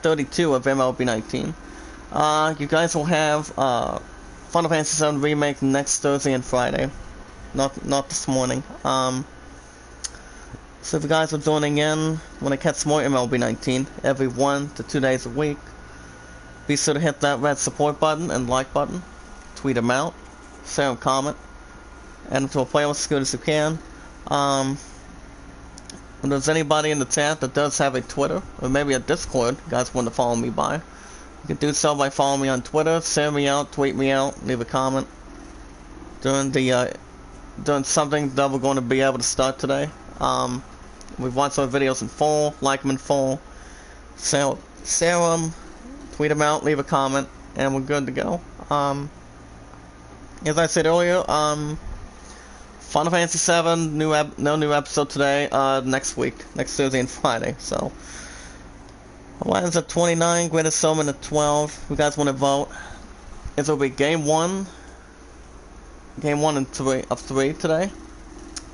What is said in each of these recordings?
32 of MLB 19. You guys will have Final Fantasy 7 Remake next Thursday and Friday. Not this morning. So if you guys are joining in, when I catch more MLB 19 every 1 to 2 days a week, be sure to hit that red support button and like button. Tweet them out, share them, comment, and to a playlist as good as you can. If there's anybody in the chat that does have a Twitter or maybe a Discord you guys want to follow me by, you can do so by following me on Twitter, share me out, tweet me out, leave a comment during something that we're going to be able to start today. We've watched our videos in full, like them in full, share them, tweet them out, leave a comment, and we're good to go. As I said earlier, Final Fantasy 7, no new episode today, next week, next Thursday and Friday, so. Lions at 29, greatest showman at 12, you guys want to vote. It will be game 1 and 3 of 3 today.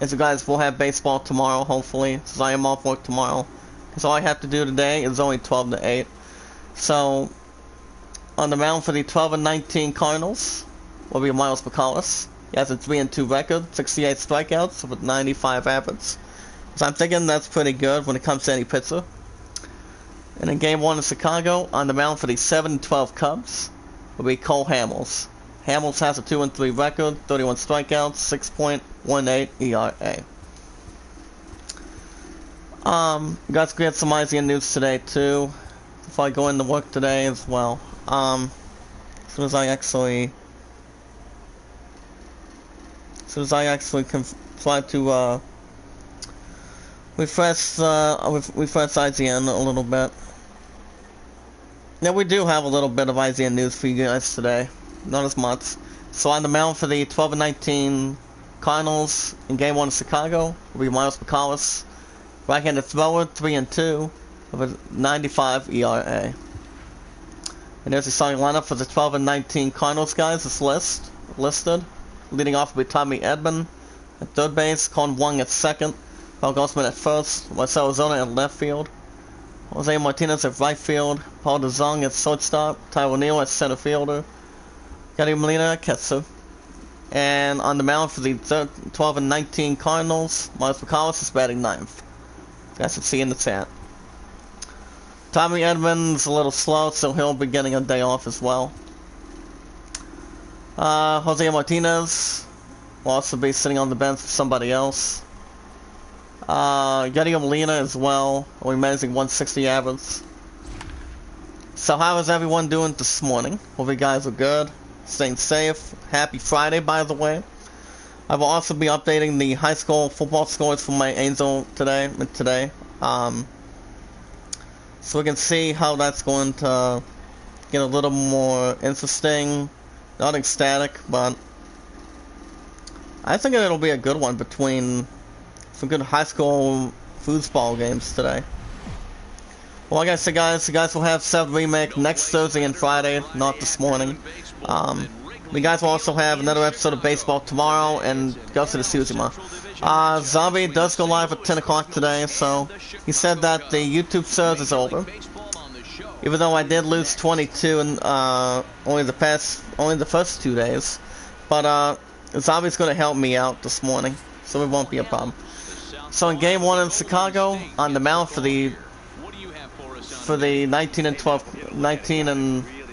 As you guys will have baseball tomorrow, hopefully, since I am off work tomorrow. Because all I have to do today is only 12 to 8. So, on the mound for the 12 and 19 Cardinals will be Miles Picalis. He has a 3-2 record, 68 strikeouts with 95 average. So I'm thinking that's pretty good when it comes to any pitcher. And in game 1 in Chicago, on the mound for the 7-12 Cubs will be Cole Hamels. Hamels has a 2-3 record, 31 strikeouts, 6.18 ERA. You guys get some IGN news today too. Before I go into work today as well. As soon as I actually can try to refresh IGN a little bit. Yeah, we do have a little bit of IGN news for you guys today. Not as much. So on the mound for the 12 and 19 Cardinals in game 1 in Chicago will be Miles Picalis. Right-handed thrower, 3-2 with a 95 ERA. And there's the starting lineup for the 12 and 19 Cardinals guys. It's listed. Leading off will be Tommy Edman at third base, Colin Wong at second, Paul Grossman at first, Marcell Ozuna at left field, Jose Martinez at right field, Paul DeZong at shortstop, Tyrone Neal at center fielder, Gary Molina at catcher. And on the mound for the 12 and 19 Cardinals, Miles Picalis is batting 9th. You guys can see in the chat. Tommy Edman's a little slow, so he'll be getting a day off as well. Jose Martinez will also be sitting on the bench for somebody else. Gary Molina as well, only managing 160 average. So how is everyone doing this morning? Hope you guys are good, staying safe. Happy Friday, by the way. I will also be updating the high school football scores for my Angel today. So we can see how that's going to get a little more interesting. Not ecstatic, but I think it'll be a good one between some good high school foosball games today. Well, like I said, guys, you guys will have 7 Remake next Thursday and Friday, not this morning. You guys will also have another episode of baseball tomorrow and go to the Suzima. Zombie does go live at 10 o'clock today, so he said that the YouTube surge is over. Even though I did lose 22 in only the first 2 days, but Zombie's going to help me out this morning, so it won't be a problem. So in game 1 in Chicago, on the mound for the 19 and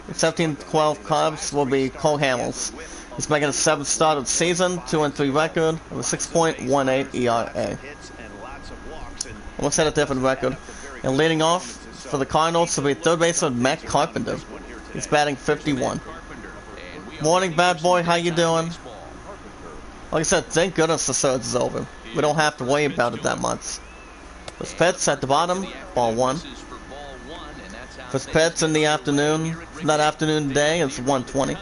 17-12 Cubs will be Cole Hamels. He's making a 7th start of the season, 2-3 record, with a 6.18 ERA. Almost had a different record. And leading off for the Cardinals will be third baseman Matt Carpenter. He's batting 51. Morning, bad boy. How you doing? Like I said, thank goodness the surge is over. We don't have to worry about it that much. First pitch at the bottom, ball 1. First pitch in the afternoon, that afternoon today, is 1:20.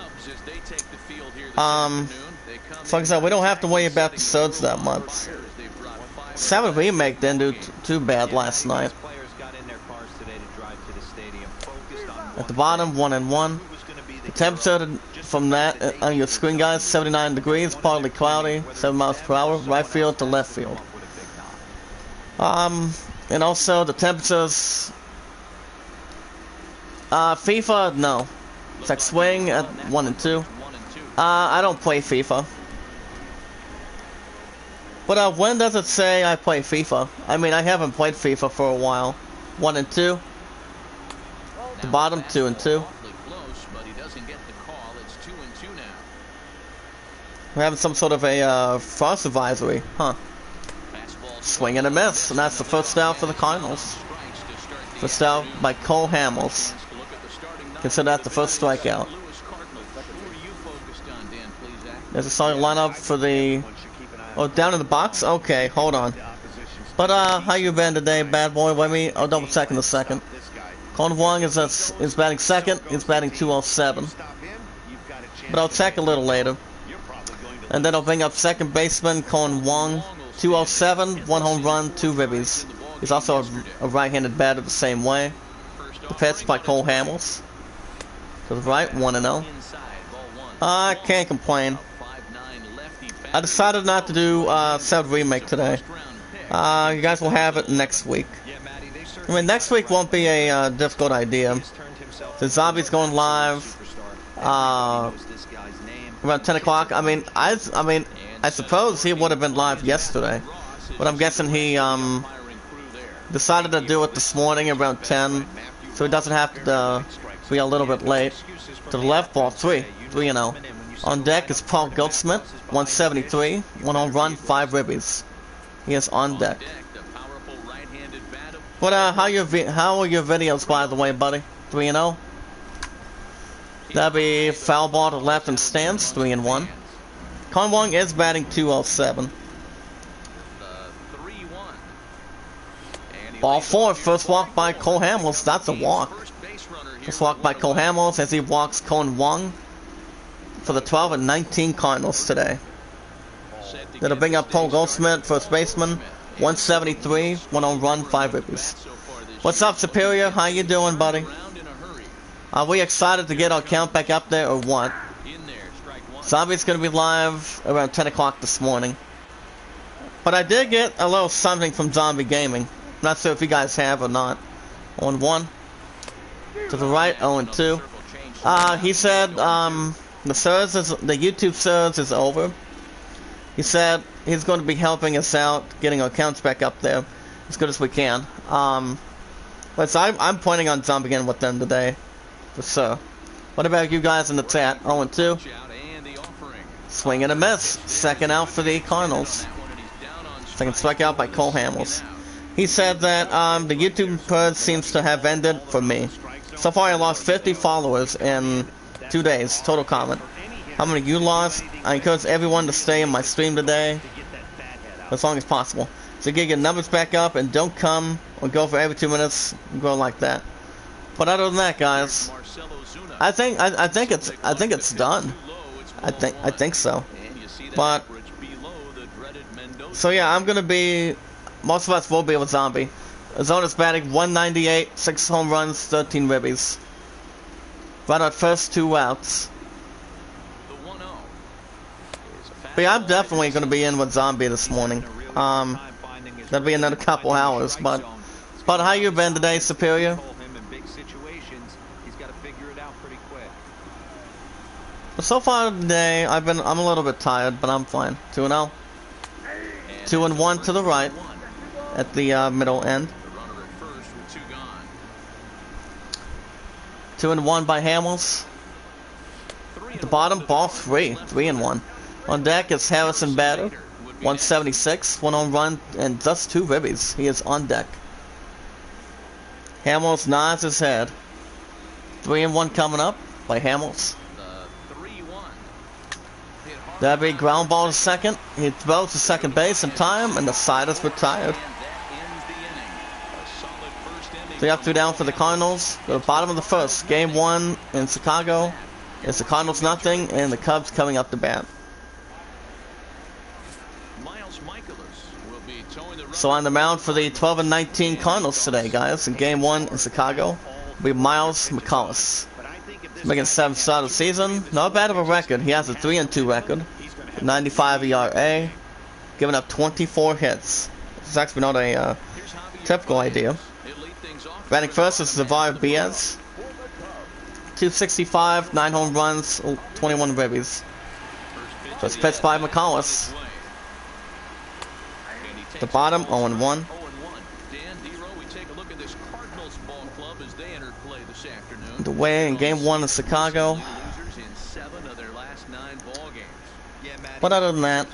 So like I said, we don't have to worry about the surge that much. 7 Remake didn't do too bad last night. At the bottom, 1-1. The temperature from that on your screen, guys, 79 degrees, partly cloudy, 7 miles per hour, right field to left field. And also the temperatures FIFA, no. It's like swing at 1 and 2. I don't play FIFA. But when does it say I play FIFA? I mean, I haven't played FIFA for a while. 1 and 2. The bottom 2 and 2. We're having some sort of a frost advisory, huh? Swing and a miss, and that's the first out for the Cardinals. First out by Cole Hamels. Consider that the first strikeout. There's a starting lineup for the... Oh, down in the box? Okay, hold on. But, how you been today, bad boy? Let me... I'll double check in a second. Colin Wong is batting second. He's batting 207. But I'll check a little later. And then I'll bring up second baseman Colin Wong. 207, 1 home run, 2 ribbies. He's also a right-handed batter the same way. The pitch by Cole Hamels. To the right, 1-0. I can't complain. I decided not to do Sub Remake today. You guys will have it next week. I mean, next week won't be a difficult idea. The Zombie's going live around 10 o'clock. I mean, I suppose he would have been live yesterday, but I'm guessing he decided to do it this morning around 10, so he doesn't have to be a little bit late. To the left, ball 3-0. On deck is Paul Goldsmith, 173, 1 home run, 5 ribbies. He is on deck. But how are your videos, by the way, buddy? 3-0. That'd be foul ball to left and stands, 3-1. Con Wong is batting 207. Ball 4, first walk by Cole Hamels. That's a walk. First walk by Cole Hamels as he walks Con Wong for the 12 and 19 Cardinals today. That'll bring up Paul Goldsmith, first baseman, 173, 1 home run, 5 ribbies. What's up, Superior? How you doing, buddy? Are we excited to get our count back up there or what? Zombie's gonna be live around 10 o'clock this morning. But I did get a little something from Zombie Gaming. Not sure if you guys have or not. 1-1. To the right, 0-2. He said the YouTube surge is over. He said he's going to be helping us out, getting our accounts back up there as good as we can. But so I'm planning on jumping in with them today, for sure. What about you guys in the chat? 0-2. Swing and a miss. Second out for the Cardinals. Second strikeout by Cole Hamels. He said that the YouTube purge seems to have ended for me. So far I lost 50 followers in 2 days, total comment. How many you lost? I encourage everyone to stay in my stream today as long as possible. So get your numbers back up and don't come or go for every 2 minutes and go like that. But other than that, guys, I think it's done. I think so. But so yeah, I'm gonna be. Most of us will be with Zombie. Arizona's batting 198, 6 home runs, 13 ribbies. Right at first 2 outs. But yeah, I'm definitely gonna be in with Zombie this morning. That'll be another couple hours. But how you been today, Superior? But so far today, I'm a little bit tired, but I'm fine. 2-0. 2-1 to the right at the middle end. 2-1 by Hamels. At the bottom, ball 3-1. On deck is Harrison batter, 176, 1 home run, and just 2 ribbies. He is on deck. Hamels nods his head. 3-1 coming up by Hamels. That'd be ground ball to second. He throws to second base in time, and the side is retired. 3 up, 2 down for the Cardinals. To the bottom of the first. Game 1 in Chicago. It's the Cardinals nothing, and the Cubs coming up to bat. So on the mound for the 12 and 19 Cardinals today, guys. In Game 1 in Chicago, will be Miles McCullough. Making 7th start of the season. Not bad of a record. He has a 3-2 record. 95 ERA. Giving up 24 hits. It's actually not a typical idea. Batting first is Zavar Diaz. 265, 9 home runs, 21 ribbies. First pitch by McCollis. The bottom, 0-1. The way in game 1 in Chicago. But other than that,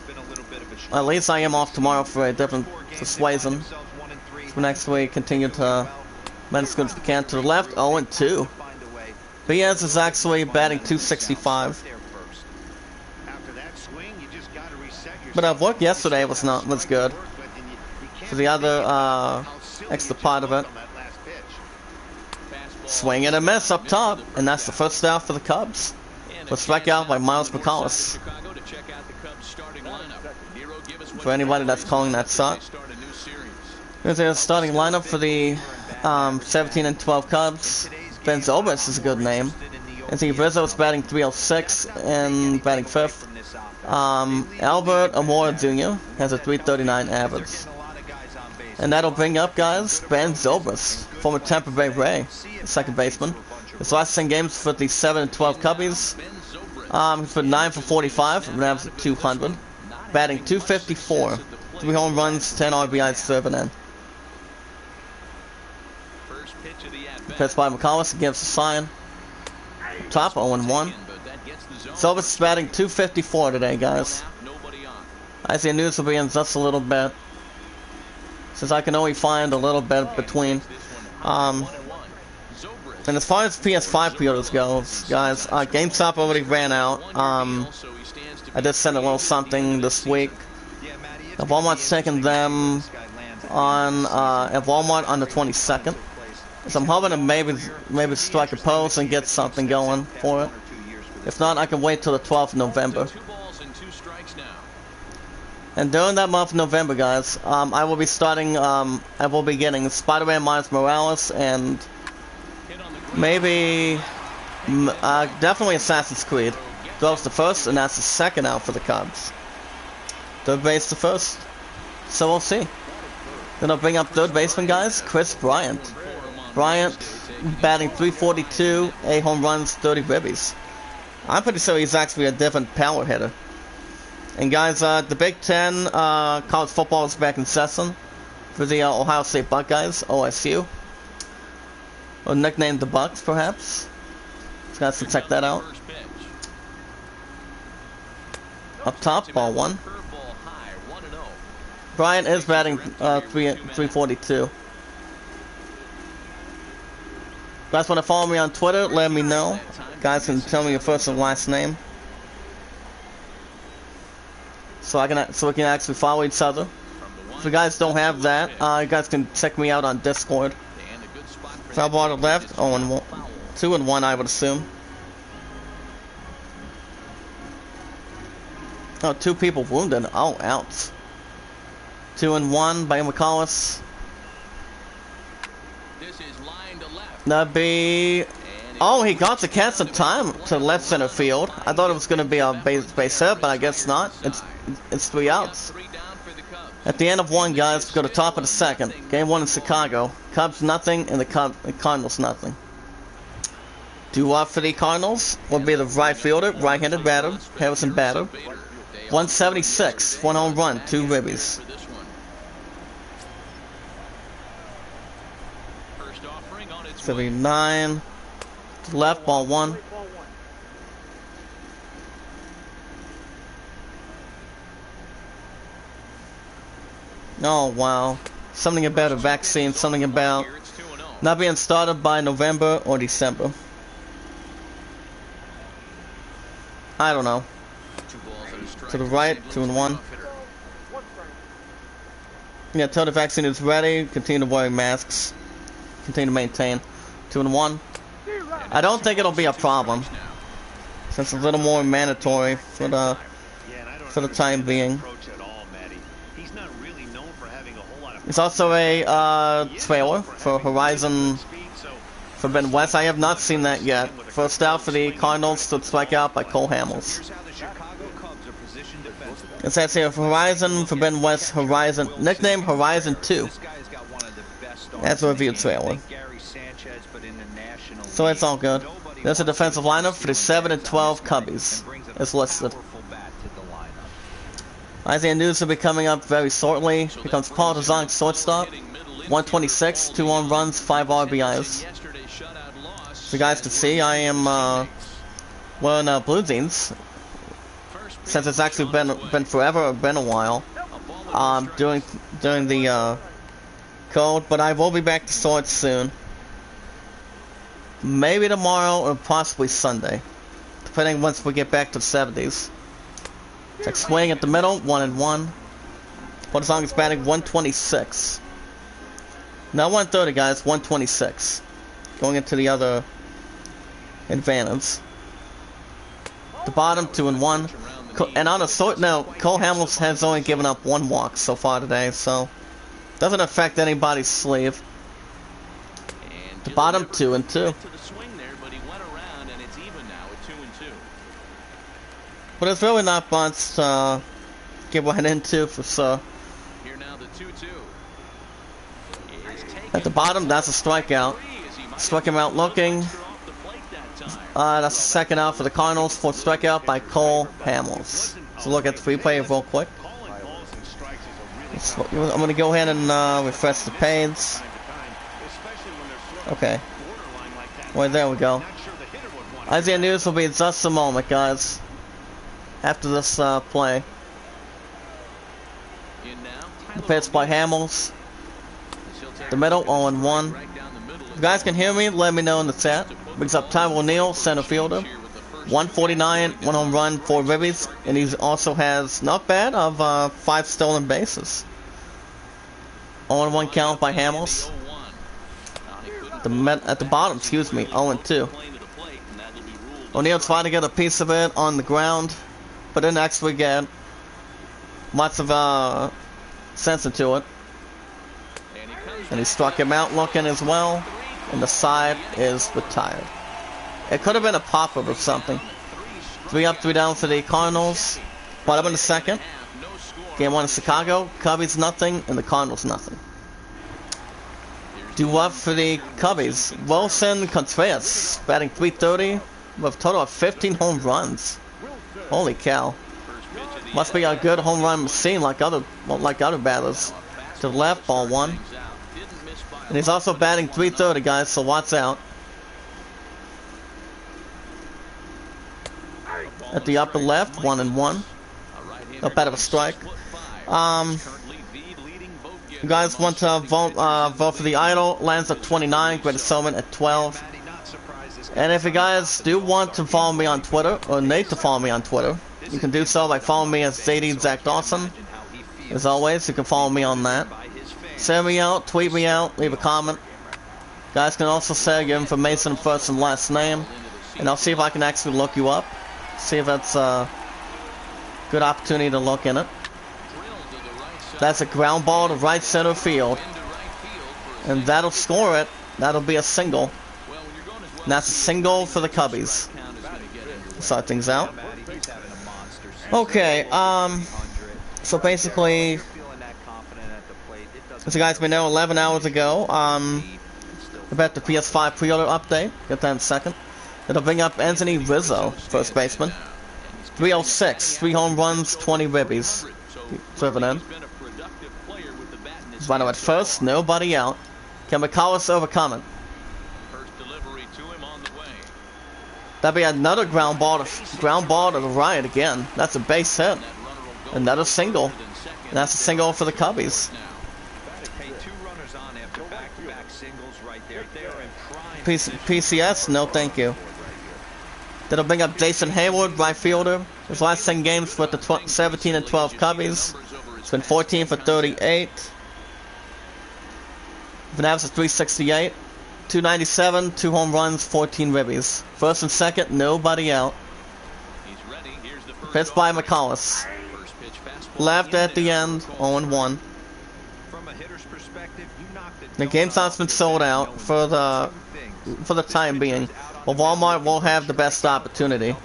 at least I am off tomorrow for a different persuasion. So next week, continue to manage as good as we can. To the left, 0-2. Baez is actually batting 265. But our work yesterday was good. For the other extra part of it. Swing and a miss up top, and that's the first out for the Cubs. Was struck out by Miles McCollis. For anybody that's calling that suck. Here's a starting lineup for the 17 and 12 Cubs. Ben Zobrist is a good name. Anthony Rizzo is batting 306 and batting 5th. Albert Amora Jr. has a 339 average. And that'll bring up, guys, Ben Zobrist, former Tampa Bay Ray, second baseman. His last 10 games for the 7 and 12 Cubbies. He's been 9 for 45, and average of 200. Batting 254, 3 home runs, 10 RBIs, serving in. Pitch by McCollis against the sign. Top 0-1. Zobrist is batting 254 today, guys. I see news will be in just a little bit, since I can only find a little bit between. And as far as PS5 pre-orders goes, guys, GameStop already ran out. I just sent a little something this week. Walmart's taking them on at Walmart on the 22nd. So I'm hoping to maybe strike a pose and get something going for it. If not, I can wait till the 12th of November. And during that month of November, guys, I will be getting Spider-Man Miles Morales and maybe, definitely Assassin's Creed. That was the first, and that's the second out for the Cubs. Third base the first. So we'll see. Then I'll bring up third baseman, guys, Chris Bryant. Bryant batting 342, 8 home runs, 30 ribbies. I'm pretty sure he's actually a different power hitter. And guys, the Big Ten college football is back in session for the Ohio State Buckeyes, OSU. Or nicknamed the Bucks, perhaps. So guys can check that out. Up top, ball 1. Bryant is batting 342. Guys want to follow me on Twitter? Let me know. Guys can tell me your first and last name, so we can actually follow each other. If you guys don't have that, you guys can check me out on Discord. Foul ball to left, 2-1, I would assume. Oh, 2 people wounded. Oh, ouch. 2-1 by McCollis. That'd be... Oh, he got to catch some time to left center field. I thought it was going to be a base hit, but I guess not. It's 3 outs. At the end of 1, guys, we go to top of the second. Game 1 in Chicago. Cubs nothing, and the Cardinals nothing. Due up for the Cardinals will be the right fielder, right-handed batter, Harrison batter. 176, 1 home run, 2 ribbies. So 9. Left, ball 1. Oh, wow. Something about a vaccine, something about not being started by November or December. I don't know. To the right, 2-1. Yeah, till the vaccine is ready, continue to wear masks. Continue to maintain. 2-1. I don't think it'll be a problem, since it's a little more mandatory for the time being. It's also a trailer for Horizon Forbidden West. I have not seen that yet. First out for the Cardinals to strike out by Cole Hamels. It says here Horizon Forbidden West Horizon, nickname Horizon 2. That's a review trailer. So it's all good. There's a defensive lineup for the 7 and 12 Cubbies. It's listed. Isaiah News will be coming up very shortly. Here comes Paul Dezonic, shortstop. 126, 2 home runs, 5 RBIs. So you guys can see, I am wearing blue jeans. Since it's actually been forever, or been a while. During the cold, but I will be back to shorts soon. Maybe tomorrow or possibly Sunday, depending once we get back to the 70s. Check swing at the middle, 1-1. What song is batting 126. Not 130, guys, 126. Going into the other advantage. The bottom, 2-1. And on a short note, Cole Hamels has only given up 1 walk so far today, so doesn't affect anybody's sleeve. The bottom, 2-2. But it's really not much to get right into for sure. At the bottom, that's a strikeout. Struck him out looking. That's the second out for the Cardinals. Fourth strikeout by Cole Hamels. So look at the replay real quick. I'm going to go ahead and refresh the page. Okay. Well, there we go. Isaiah News will be in just a moment, guys. After this play. The pitch by Hamels. The middle, 0-1. If you guys can hear me, let me know in the chat. Brings up Tyler O'Neill, center fielder. 149, 1 home run, 4 ribbies. And he also has, not bad, of 5 stolen bases. 0-1 count by Hamels. At the bottom, excuse me, 0-2. O'Neill's trying to get a piece of it on the ground, but didn't actually get lots of sense into it. And he struck him out looking as well, and the side is retired. It could have been a pop-up or something. 3 up, 3 down for the Cardinals. Bottom in the second. Game 1 in Chicago. Cubbies nothing, and the Cardinals nothing. Due up for the Cubbies. Wilson Contreras batting .330 with a total of 15 home runs. Holy cow! Must be a good home run machine like other batters. To the left, ball 1. And he's also batting .330, guys. So watch out. At the upper left, 1-1. Not bad of a strike. You guys want to vote for the idol? Lands at 29, Greatest Showman at 12. And if you guys do want to follow me on Twitter, or need to follow me on Twitter, you can do so by following me as JD Zach Dawson. As always, you can follow me on that. Send me out, tweet me out, leave a comment. You guys can also say your information, first and last name, and I'll see if I can actually look you up. See if that's a good opportunity to look in it. That's a ground ball to right center field. And that'll score it. That'll be a single. And that's a single for the Cubbies. Start things out. Okay, so basically, as you guys may know, 11 hours ago, about the PS5 pre-order update. Get that in a second. It'll bring up Anthony Rizzo, first baseman. 306, 3 home runs, 20 ribbies. Driven in. Right at first, nobody out. Can McCullis overcome it? That'd be another ground ball to the right again. That's a base hit. Another single. And that's a single for the Cubbies. PCS? No, thank you. That'll bring up Jason Hayward, right fielder. His last 10 games with the 17 and 12 Cubbies. It's been 14 for 38. Vanavs is 368. 297, 2 home runs, 14 ribbies. First and second, nobody out. Pitch by McCullis. Left at the end, 0-1. The game time's been sold out for the time being. But Walmart will have the best opportunity.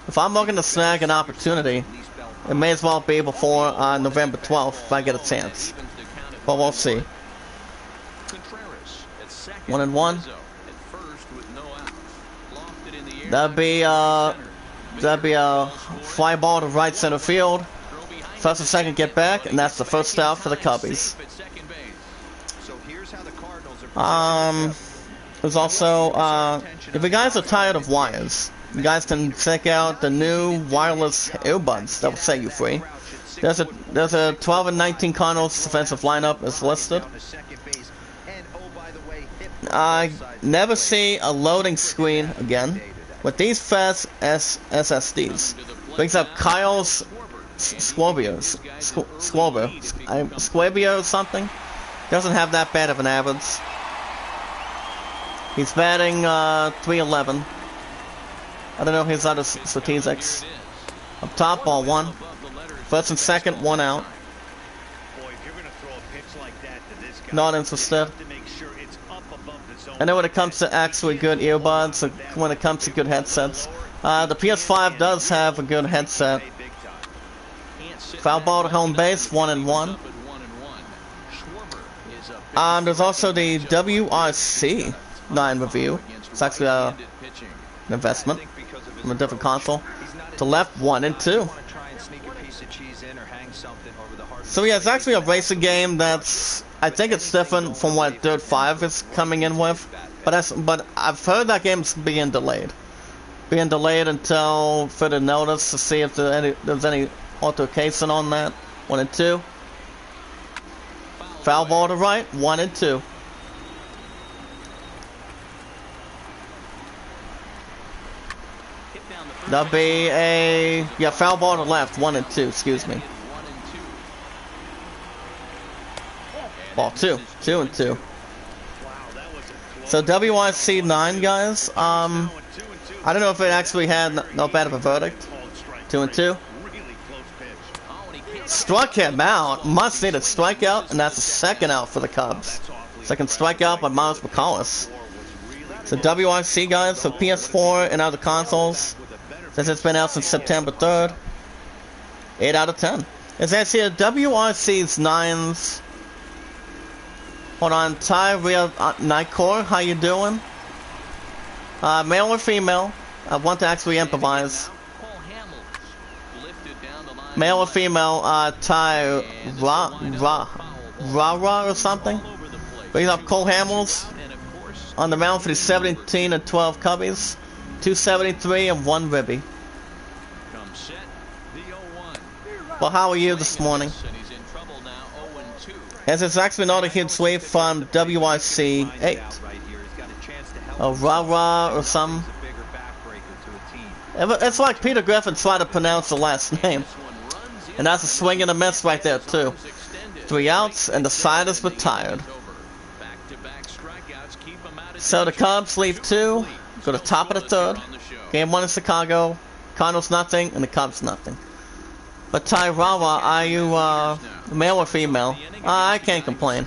If I'm looking to snag an opportunity, it may as well be before November 12th if I get a chance. But we'll see. 1-1. That'd be a fly ball to right center field. First and second get back, and that's the first out for the Cubbies. There's also, if you guys are tired of wires, you guys can check out the new wireless earbuds that will set you free. There's a 12 and 19 Cardinals defensive lineup is listed. I never see a loading screen again with these fast SSDs. Brings up Kyle's Squabio or something. Doesn't have that bad of an average. He's batting 311. I don't know his other statistics. Up top, ball one. First and second, one out. Not interested. And then when it comes to actually good earbuds, when it comes to good headsets, the PS5 does have a good headset. Foul ball to home base, 1-1. There's also the WRC 9 review. It's actually an investment from a different console. To left, 1-2. So yeah, it's actually a racing game that's, I think it's different from what Dirt 5 is coming in with. But I've heard that game's being delayed. Being delayed until further notice to see if there's any altercation on that. 1-2. Foul ball to right, 1-2. That'll be a foul ball to left, 1-2. Excuse me. Ball 2-2. So WRC 9, guys. I don't know if it actually had no bad of a verdict. 2-2. Struck him out. Must need a strikeout, and that's a second out for the Cubs. Second strikeout by Miles McCollis. So WRC, guys, so PS4 and other consoles, since it's been out since September 3rd, 8 out of 10. It's actually a WRC's 9s. Hold on, Ty Real Nightcore, how you doing? Male or female? I want to actually improvise. Male or female, Ty Ra or something? Brings up Cole Hamels on the mound for the 17 and 12 Cubbies. 273 and 1 ribby. Well, how are you this morning? As it's actually not a huge sweep from WRC 8. A Ra or something. It's like Peter Griffin trying to pronounce the last name. And that's a swing and a miss right there, too. 3 outs, and the side is retired. So the Cubs leave 2, go to top of the 3rd. Game 1 in Chicago. Cardinals nothing, and the Cubs nothing. But Ty Rawa, are you male or female? I can't complain.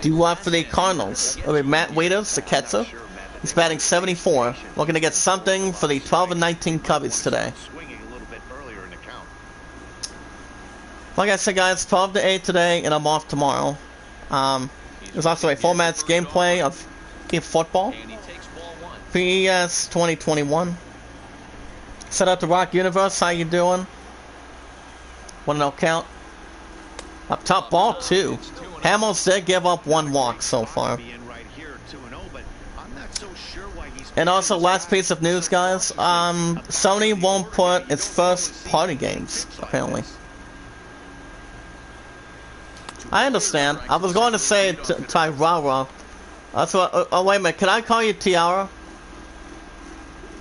Do you want for the Cardinals? Matt Wieters, the catcher. He's batting 74. We're going to get something for the 12 and 19 Cubbies today. Like I said, guys, 12 to 8 today, and I'm off tomorrow. There's also a full-match gameplay of football. PES 2021. Set up the Rock Universe. How you doing? 1-0 count. Up top, ball 2. Hamels did give up 1 walk so far. And also, last piece of news, guys. Sony won't put its first-party games, apparently. I understand. I was going to say Tyrara. That's what. Oh, wait a minute. Can I call you Tiara?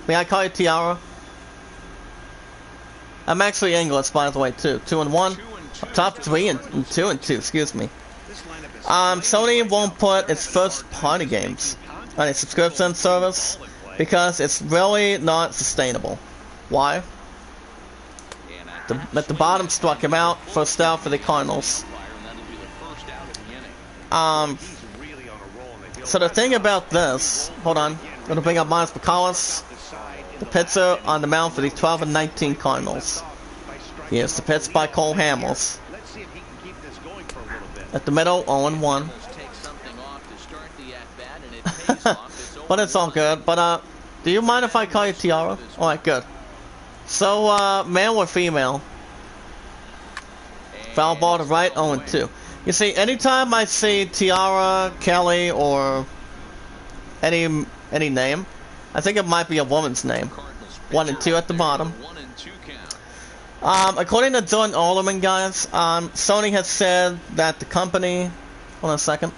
May I call you Tiara? I'm actually English, by the way, too. 2-1. Up top 3 and 2-2. Excuse me. Sony won't put its first-party games on a subscription service because it's really not sustainable. Why? At the bottom struck him out. First out for the Cardinals. So the thing about this, hold on, I'm gonna bring up Miles McCollis, the pitcher on the mound for the 12 and 19 Cardinals. Here's the pitch by Cole Hamels. At the middle, 0-1. But it's all good. But Do you mind if I call you Tiara? Alright, good. So, male or female? Foul ball to right, 0-2. You see, anytime I see Tiara, Kelly, or any name, I think it might be a woman's name. 1-2 at the bottom. According to John Alderman, guys, Sony has said that the company, hold on a second,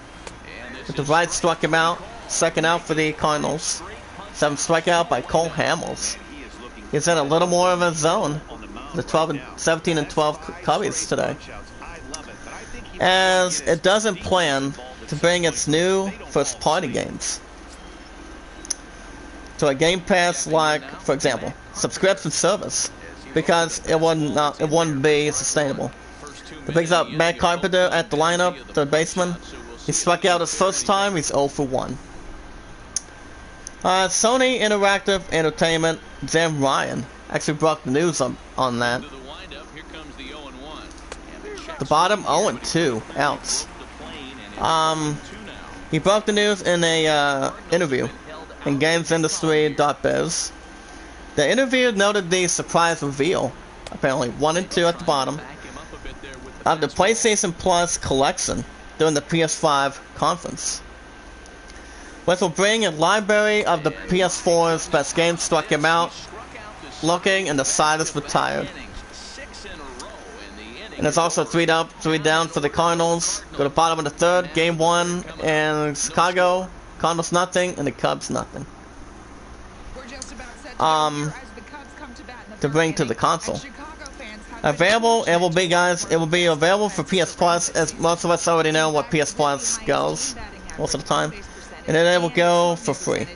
that the right struck him out, second out for the Cardinals. 7th strikeout by Cole Hamels. He's in a little more of a zone. The 17 and 12 Cubbies today. As it doesn't plan to bring its new first party games to a Game Pass like, for example, subscription service, because it wouldn't be sustainable. It picks up Matt Carpenter at the lineup, the baseman. He struck out his first time, he's 0 for 1. Sony Interactive Entertainment, Jim Ryan, actually broke the news on that. The bottom 0-2 outs. He broke the news in a interview in GamesIndustry.biz. The interview noted the surprise reveal, apparently 1-2 at the bottom, of the PlayStation Plus collection during the PS5 conference, which will bring a library of the PS4's best games. Struck him out looking, and the side is retired. And it's also 3 down for the Cardinals. Go to the bottom of the 3rd, game 1 in Chicago. Cardinals nothing, and the Cubs nothing. To bring to the console. Available, it will be, guys, it will be available for PS Plus, as most of us already know what PS Plus goes most of the time. And then it will go for free.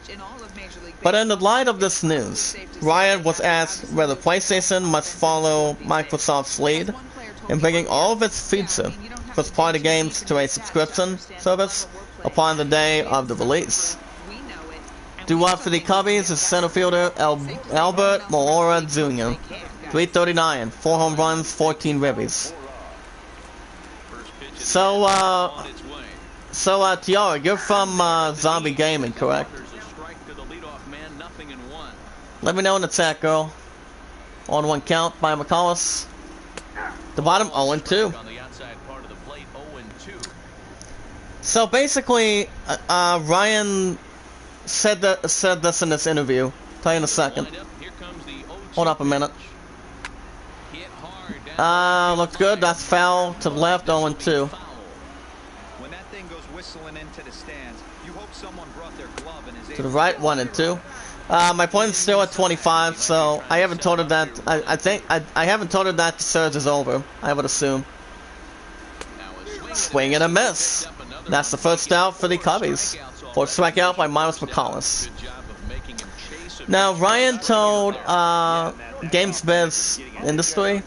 But in the light of this news, Ryan was asked whether PlayStation must follow Microsoft's lead in bringing all of its future first-party games to a subscription service upon the day of the release. Due up for the Cubbies is center fielder Albert Moora Jr. 339, 4 home runs, 14 ribbies. So, Tiara, you're from Zombie Gaming, correct? Let me know in the chat, girl. On 1 count by McCullis. The bottom 0-2. So basically, Ryan said this in this interview. Tell you in a second. Hold up a minute. Looks good. That's foul to the left, 0-2. To the right, 1-2. My point is still at 25, so I haven't told her that. I haven't told her that the surge is over. I would assume. Swing and a miss. That's the first out for the Cubbies. 4th strikeout by Miles McCullis. Now Ryan told GamesBiz Industry,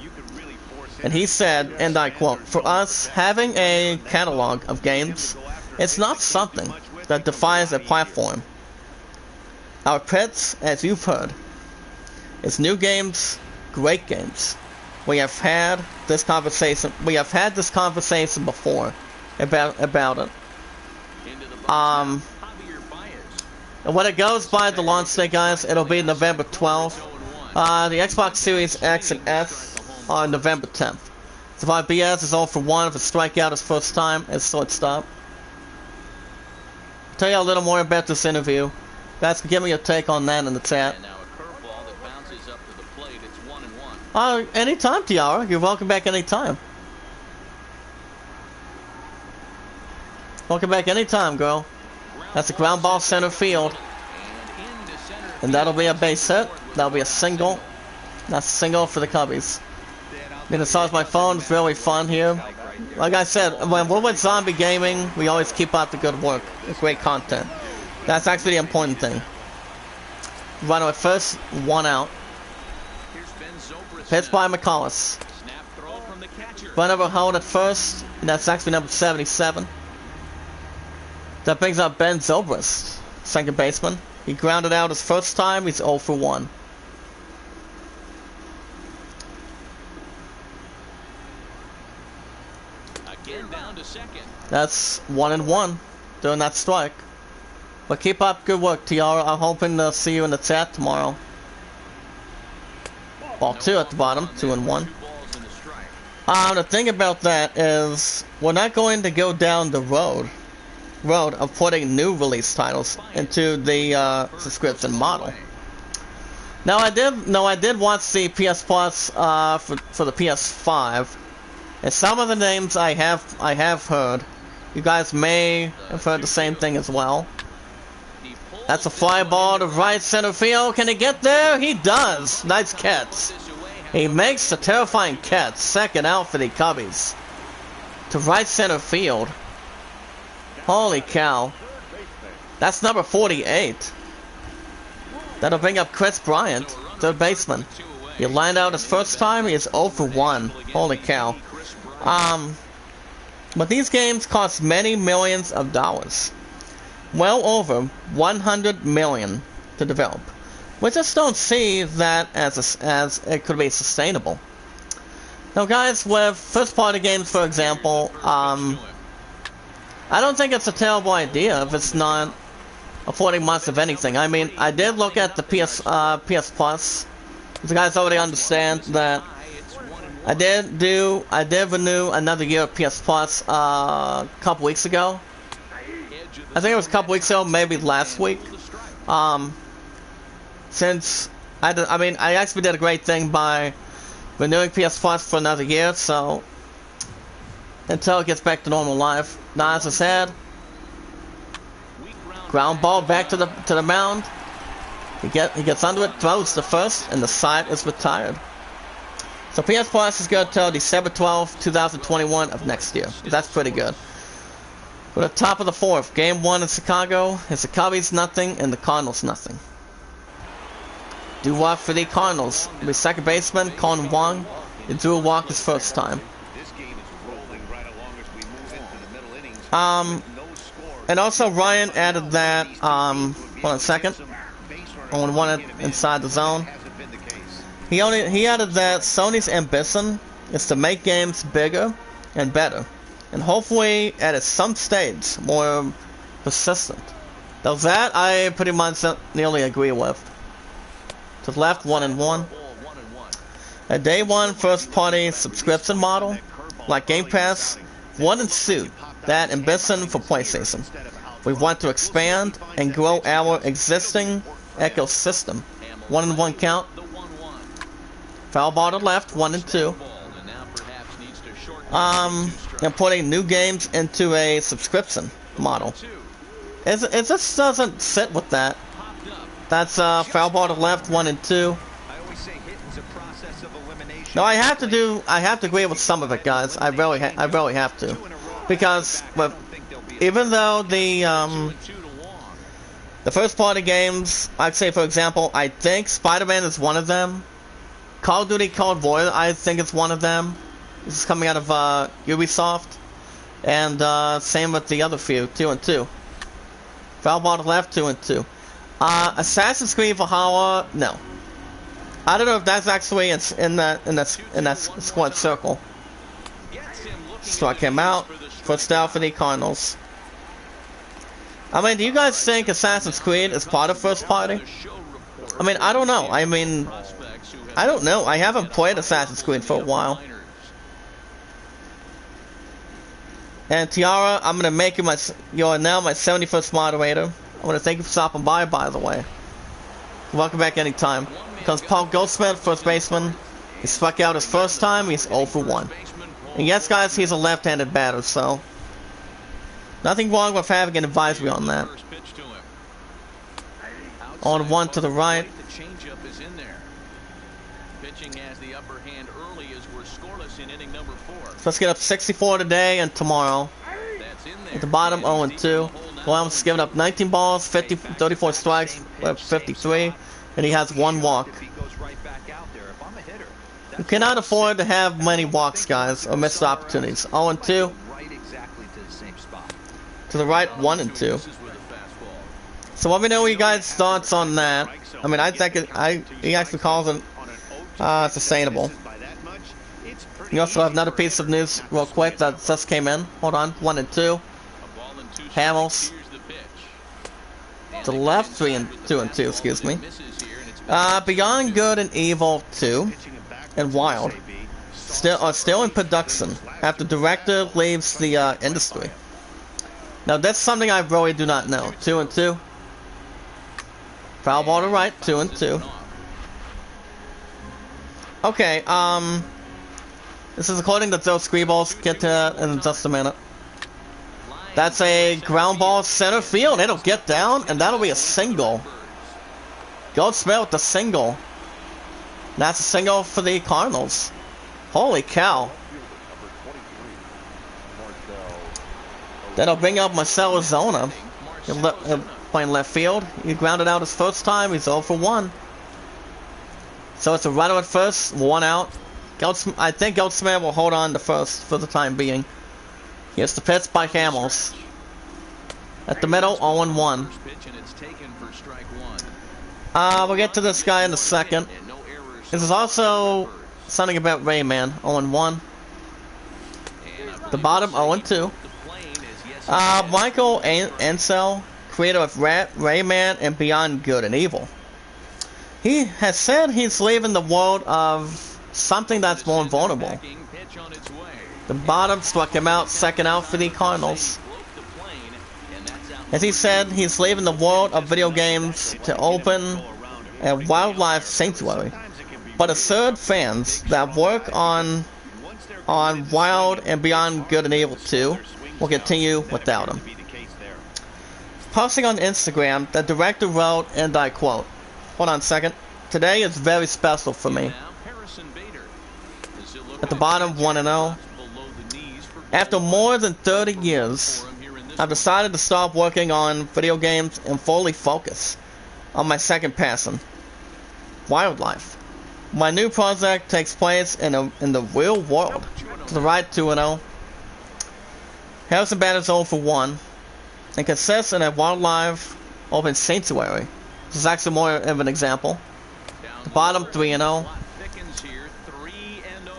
and he said, and I quote, "For us, having a catalog of games, it's not something that defines a platform. Our pits, as you've heard, is new games, great games. We have had this conversation. We have had this conversation before about it. And when it goes by the launch date, guys, it'll be November 12th. The Xbox Series X and S on November 10th. Survive BS is 0 for 1 if a strikeout his first time as shortstop. I'll tell you a little more about this interview. Guys, give me your take on that in the chat. Anytime, Tiara. You're welcome back anytime. Welcome back anytime, girl. That's a ground ball center field. And that'll be a base hit. That'll be a single. That's a single for the Cubbies. And as far as my phone, it's really fun here. Like I said, when we're with Zombie Gaming, we always keep up the good work. It's great content. That's actually the important thing. Runner at first, 1 out. Pitch by McCullis. Runner hold at first, and that's actually number 77. That brings up Ben Zobrist, second baseman. He grounded out his first time, he's 0 for 1. Again down to second. That's 1-1 during that strike. But keep up good work, Tiara. I'm hoping to see you in the chat tomorrow. Ball 2 at the bottom, 2-1. The thing about that is we're not going to go down the road of putting new release titles into the subscription model. Now I did watch the PS Plus for the PS5, and some of the names I have heard. You guys may have heard the same thing as well. That's a fly ball to right center field. Can he get there? He does. Nice catch. He makes the terrifying catch. Second out for the Cubbies. To right center field. Holy cow. That's number 48. That'll bring up Chris Bryant, third baseman. He lined out his first time. He is 0 for 1. Holy cow. But these games cost many millions of dollars. Well over 100 million to develop. We just don't see that as it could be sustainable. Now guys, with first party games for example, I don't think it's a terrible idea if it's not affording much of anything. I mean, I did look at the PS Plus. You guys already understand that I did renew another year of PS Plus a couple weeks ago. I think it was a couple weeks ago, maybe last week. Since I actually did a great thing by renewing PS Plus for another year, so until it gets back to normal life. Now, as I said, ground ball back to the mound. He gets under it, throws the first, and the side is retired. So PS Plus is good until December 12th, 2021 of next year. That's pretty good. We're at the top of the 4th. Game 1 in Chicago. It's the Cubbies nothing and the Cardinals nothing. Doo-wop for the Cardinals. The second baseman, Colin Wong. And Drew walk his first time. And also Ryan added that, hold on a second. On one inside the zone. He added that Sony's ambition is to make games bigger and better. And hopefully at some stage more persistent. Now that I pretty much nearly agree with. To the left, 1-1. A day one first party subscription model, like Game Pass, 1 and 2, that ambition for PlayStation. We want to expand and grow our existing ecosystem. 1-1 count. Foul ball to left, 1 and 2. And putting new games into a subscription model. It just doesn't sit with that. That's foul ball to left, 1 and 2. No, I have to agree with some of it, guys. I really have to, because even though the first party games, I'd say for example, I think Spider-Man is one of them. Call of Duty Cold War, I think it's one of them. This is coming out of Ubisoft, and same with the other few, 2 and 2. Foul ball to left, 2 and 2. Assassin's Creed Valhalla, no. I don't know if that's actually in that squad circle. Struck him out. First out for the Cardinals. I mean, do you guys think Assassin's Creed is part of first party? I mean, I don't know. I don't know. I haven't played Assassin's Creed for a while. And Tiara, I'm gonna make you you're now my 71st moderator. I want to thank you for stopping by the way. Welcome back anytime. Because Paul Goldsmith, first baseman, he struck out his first time, he's 0 for 1. And yes, guys, he's a left-handed batter, so nothing wrong with having an advisory on that. On 1 to the right. So let's get up 64 today and tomorrow. At the bottom, 0 and 2. Williams has given up 19 balls, 34 strikes, 53, and he has 1 walk. You cannot afford to have many walks, guys, or missed opportunities. 0 and 2. To the right, 1 and 2. So let me know what you guys' thoughts on that. I mean, I think he actually calls it sustainable. You also have another piece of news real quick that just came in. Hold on, 1 and 2. Hamels. To the left, 2-2, excuse me. Beyond Good and Evil 2 and Wild. Still in production after director leaves the industry. Now that's something I really do not know. 2-2. Foul ball to right, 2-2. Okay, this is according to Joe Scribbles. Get to that in just a minute. That's a ground ball center field. It'll get down, and that'll be a single. Goldsmith with the single. That's a single for the Cardinals. Holy cow. That'll bring up Marcell Ozuna. He'll playing left field. He grounded out his first time. He's 0 for 1. So it's a runner at first, 1 out. I think Goldsmith will hold on to first for the time being. Here's the pitch by Hamels. At the middle, 0-1. We'll get to this guy in a second. This is also something about Rayman, 0-1. The bottom, 0-2. Michael Ansel, creator of Rayman and Beyond Good and Evil. He has said he's leaving the world of something that's more vulnerable. The bottom struck him out, second out for the Cardinals. As he said, he's leaving the world of video games to open a wildlife sanctuary, but assured fans that work on Wild and Beyond Good and Evil 2 will continue without him. Posting on Instagram, the director wrote, and I quote, hold on a second, "Today is very special for me." At the bottom, 1-0. After more than 30 years, I've decided to stop working on video games and fully focus on my second passion, wildlife. My new project takes place in the real world. To the right, 2-0. Harrison Bader's 0 for 1 and consists in a wildlife open sanctuary. This is actually more of an example. The bottom, 3-0.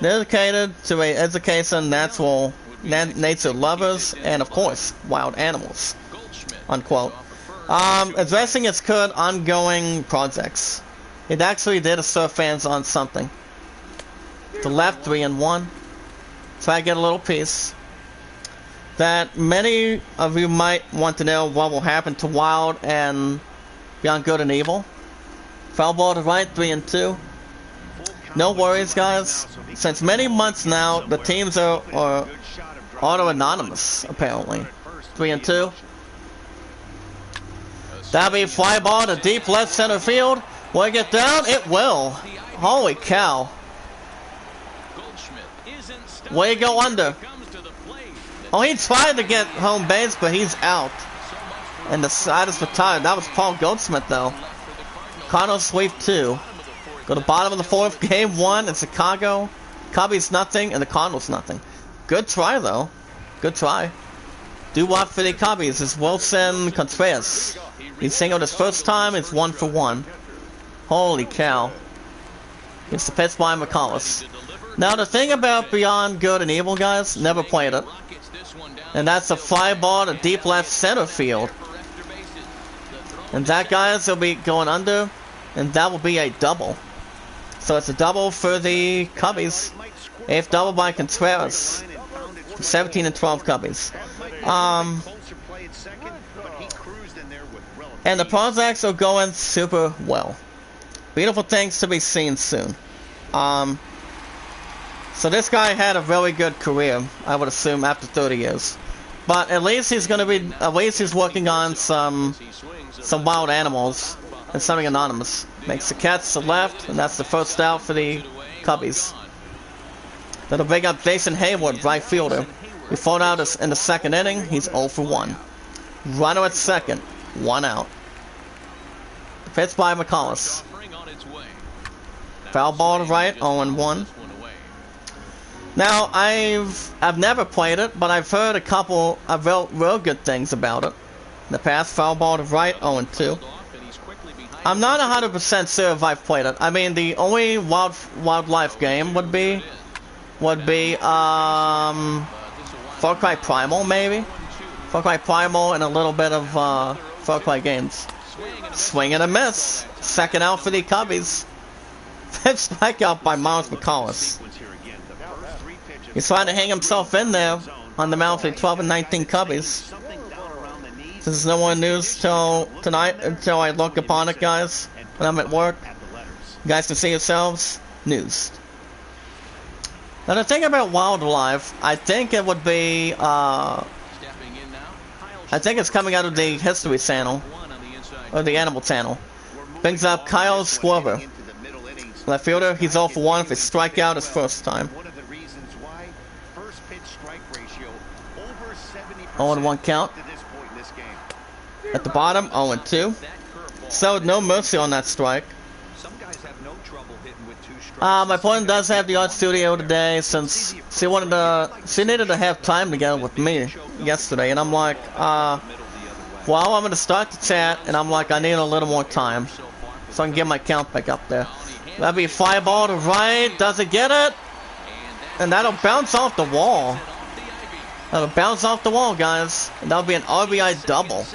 Dedicated to a education nature lovers and of course wild animals, unquote. Addressing its current ongoing projects. It actually did assert fans on something. The left, 3-1. So I get a little piece that many of you might want to know what will happen to Wild and Beyond Good and Evil. Foul ball to right, 3-2. No worries, guys. Since many months now, the teams are auto-anonymous, apparently. 3-2. That'll be a fly ball to deep left center field. Will it get down? It will. Holy cow. Way to go under. Oh, he tried to get home base, but he's out. And the side is retired. That was Paul Goldschmidt, though. Cardinals sweep 2. Go to the bottom of the 4th, game 1 in Chicago. Cubbies nothing, and the Cardinals nothing. Good try, though. Good try. Do-wop for the Cubbies is Wilson Contreras. He singled his first time, it's 1 for 1. Holy cow. It's the pitch by McCullis. Now, the thing about Beyond Good and Evil, guys, never played it. And that's a fly ball to deep left center field. And that, guys, will be going under, and that will be a double. So it's a double for the Cubbies. 8th double by Contreras. 17-12 Cubbies. And the projects are going super well. Beautiful things to be seen soon. So this guy had a very good career, I would assume, after 30 years. But at least he's working on some wild animals and something anonymous. Makes the catch to the left, and that's the first out for the Cubbies. That'll bring up Jason Hayward, right fielder. He fought out in the 2nd inning. He's 0 for 1. Runner at second, 1 out. The pitch by McCullis. Foul ball to right, 0-1. Now, I've never played it, but I've heard a couple of real good things about it. In the past, foul ball to right, 0-2. I'm not 100% sure if I've played it. I mean, the only wildlife game would be Far Cry Primal, maybe. Far Cry Primal and a little bit of Far Cry games. Swing and a miss. Second out for the Cubbies. Fifth strikeout by Miles McCollis. He's trying to hang himself in there on the mound for the 12 and 19 Cubbies. This is no more news till tonight until I look upon it, guys. When I'm at work, you guys can see yourselves. News. Now the thing about wildlife, I think it would be, I think it's coming out of the History Channel, or the Animal Channel. Brings up Kyle Schwarber. Left fielder, he's 0 for 1 if it's strikeout his first time. 0-1 count. At the bottom, 0-2. So no mercy on that strike. My opponent does have the art studio today since she needed to have time together with me yesterday, and I'm like, well, I'm gonna start the chat, and I'm like, I need a little more time so I can get my count back up there. That'll be a fly ball to right, doesn't get it, and that'll bounce off the wall. That'll bounce off the wall, guys, and that'll be an RBI double.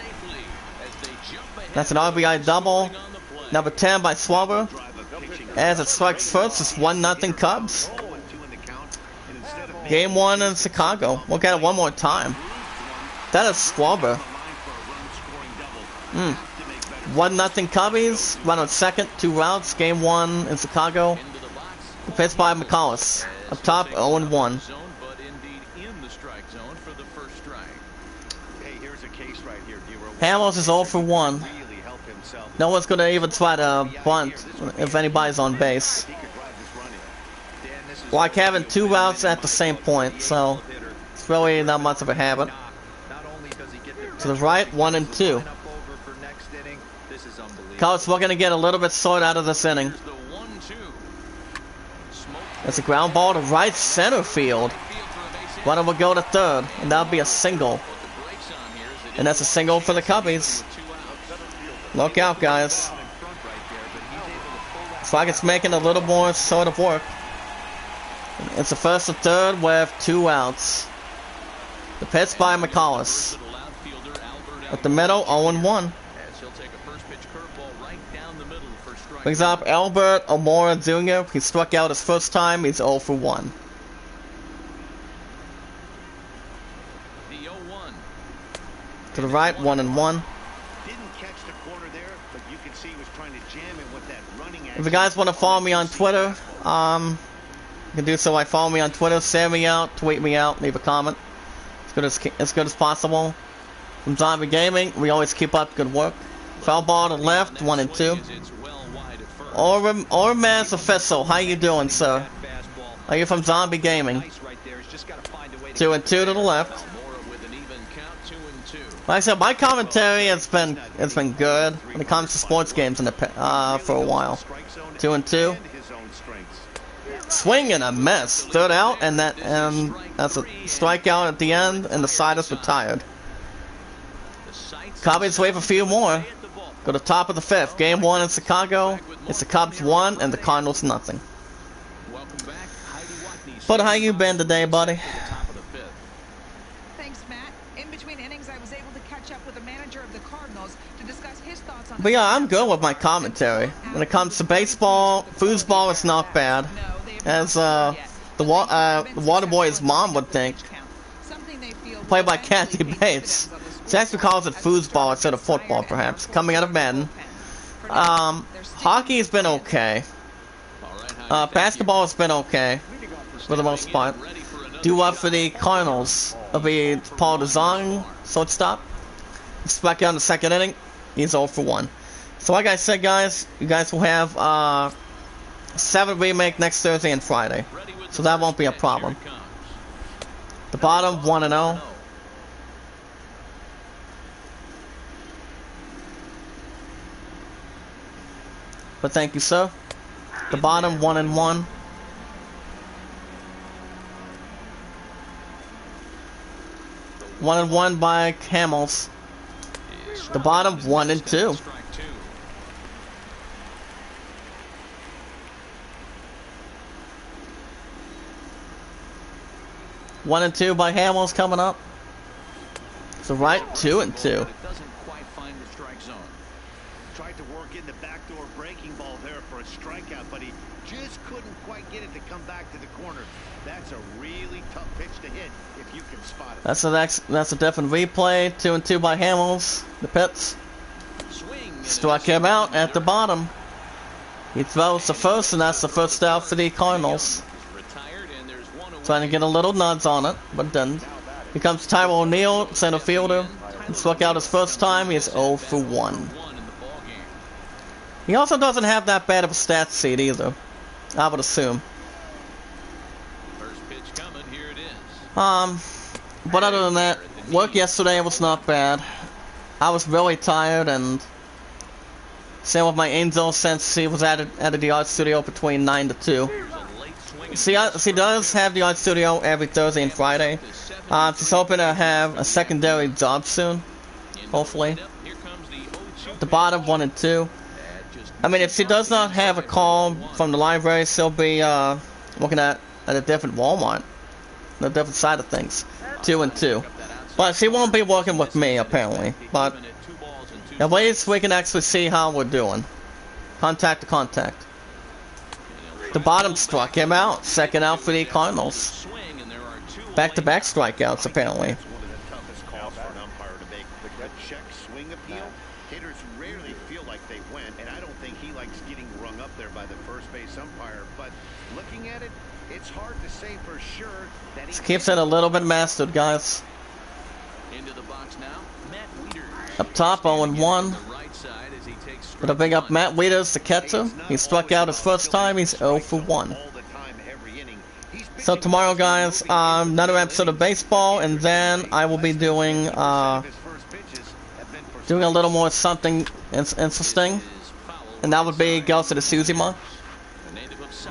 That's an RBI double. Number 10 by Schwarber. As it strikes first, it's 1-0 Cubs. Game 1 in Chicago. We'll get it one more time. That is Schwarber. 1-0 Cubbies. Run on second, 2 routes. Game 1 in Chicago. Pitched by McCollis. Up top, 0-1. Hamels is 0 for 1. No one's gonna even try to bunt if anybody's on base. Like having 2 routes at the same point, so it's really not much of a habit. To the right, 1 and 2. College, we're gonna get a little bit sort out of this inning. That's a ground ball to right center field. Runner will go to third, and that'll be a single. And that's a single for the Cubbies. Look out, guys. It's like it's making a little more sort of work. It's the first and third with 2 outs. The pitch by McCollis. At the middle, 0-1. Brings up Albert O'Mora Jr. He struck out his first time. He's 0 for 1. To the right, 1-1. If you guys want to follow me on Twitter, you can do so by following me on Twitter. Share me out, tweet me out, leave a comment. As good as possible. From Zombie Gaming, we always keep up good work. Foul ball to left, 1 and 2. Orman's official, how you doing, sir? Are you from Zombie Gaming? 2 and 2 to the left. Like I said, my commentary has been good when it comes to sports games in the for a while. 2 and 2. Swing and a miss. Third out, and that's a strikeout at the end, and the side is retired. Cubbies wait for a few more. Go to top of the 5th. Game 1 in Chicago. It's the Cubs 1 and the Cardinals nothing. But how you been today, buddy? But yeah, I'm good with my commentary. When it comes to baseball, foosball is not bad. As the Waterboy's mom would think. Played by Kathy Bates. She actually calls it foosball instead of football, perhaps. Coming out of Madden. Hockey's been okay. Basketball has been okay. For the most part. Due up for the Cardinals. It'll be Paul DeZong, shortstop. Back out in the second inning. He's 0 for 1. So like I said, guys, you guys will have 7 remake next Thursday and Friday. So that won't be a problem. The bottom, 1 and 0. But thank you, sir. The bottom, 1 and 1. One and 1 by Hamels. The bottom, 1 and 2. One and 2 by Hamels coming up. So right, 2 and 2. getting the backdoor breaking ball there for a strikeout, but he just couldn't quite get it to come back to the corner. That's a really tough pitch to hit if you can spot it. That's a different replay. 2-2 by Hamels. The Pitts. Struck him out at the bottom. He throws the first, and that's the first out for the Cardinals. Trying to get a little nudge on it, but didn't. Here comes Tyrell O'Neill, center fielder. He struck out his first time. He is 0 for 1. He also doesn't have that bad of a stat sheet either, I would assume. But other than that, work yesterday was not bad. I was really tired, and same with my Angel since he was at the art studio between 9 to 2. She does have the art studio every Thursday and Friday. She's hoping to have a secondary job soon, hopefully. The bottom 1 and 2. I mean, if she does not have a call from the library, she'll be looking at a different Walmart, a different side of things. 2 and 2. But she won't be working with me apparently. But at least we can actually see how we're doing. Contact to contact. The bottom struck him out. Second out for the Cardinals. Back-to-back strikeouts, apparently. Hitters rarely feel like they went, and I don't think he likes getting rung up there by the first base umpire. But looking at it, it's hard to say for sure that he keeps it a little bit mastered, guys. Into the box now. Matt Wieters. Up top, 0-1. But a big up Matt Wieters, the catcher. He struck out his first time. He's 0 for 1. So tomorrow, guys, another episode of baseball, and then I will be doing a little more something interesting, and that would be Girls to the Suzima.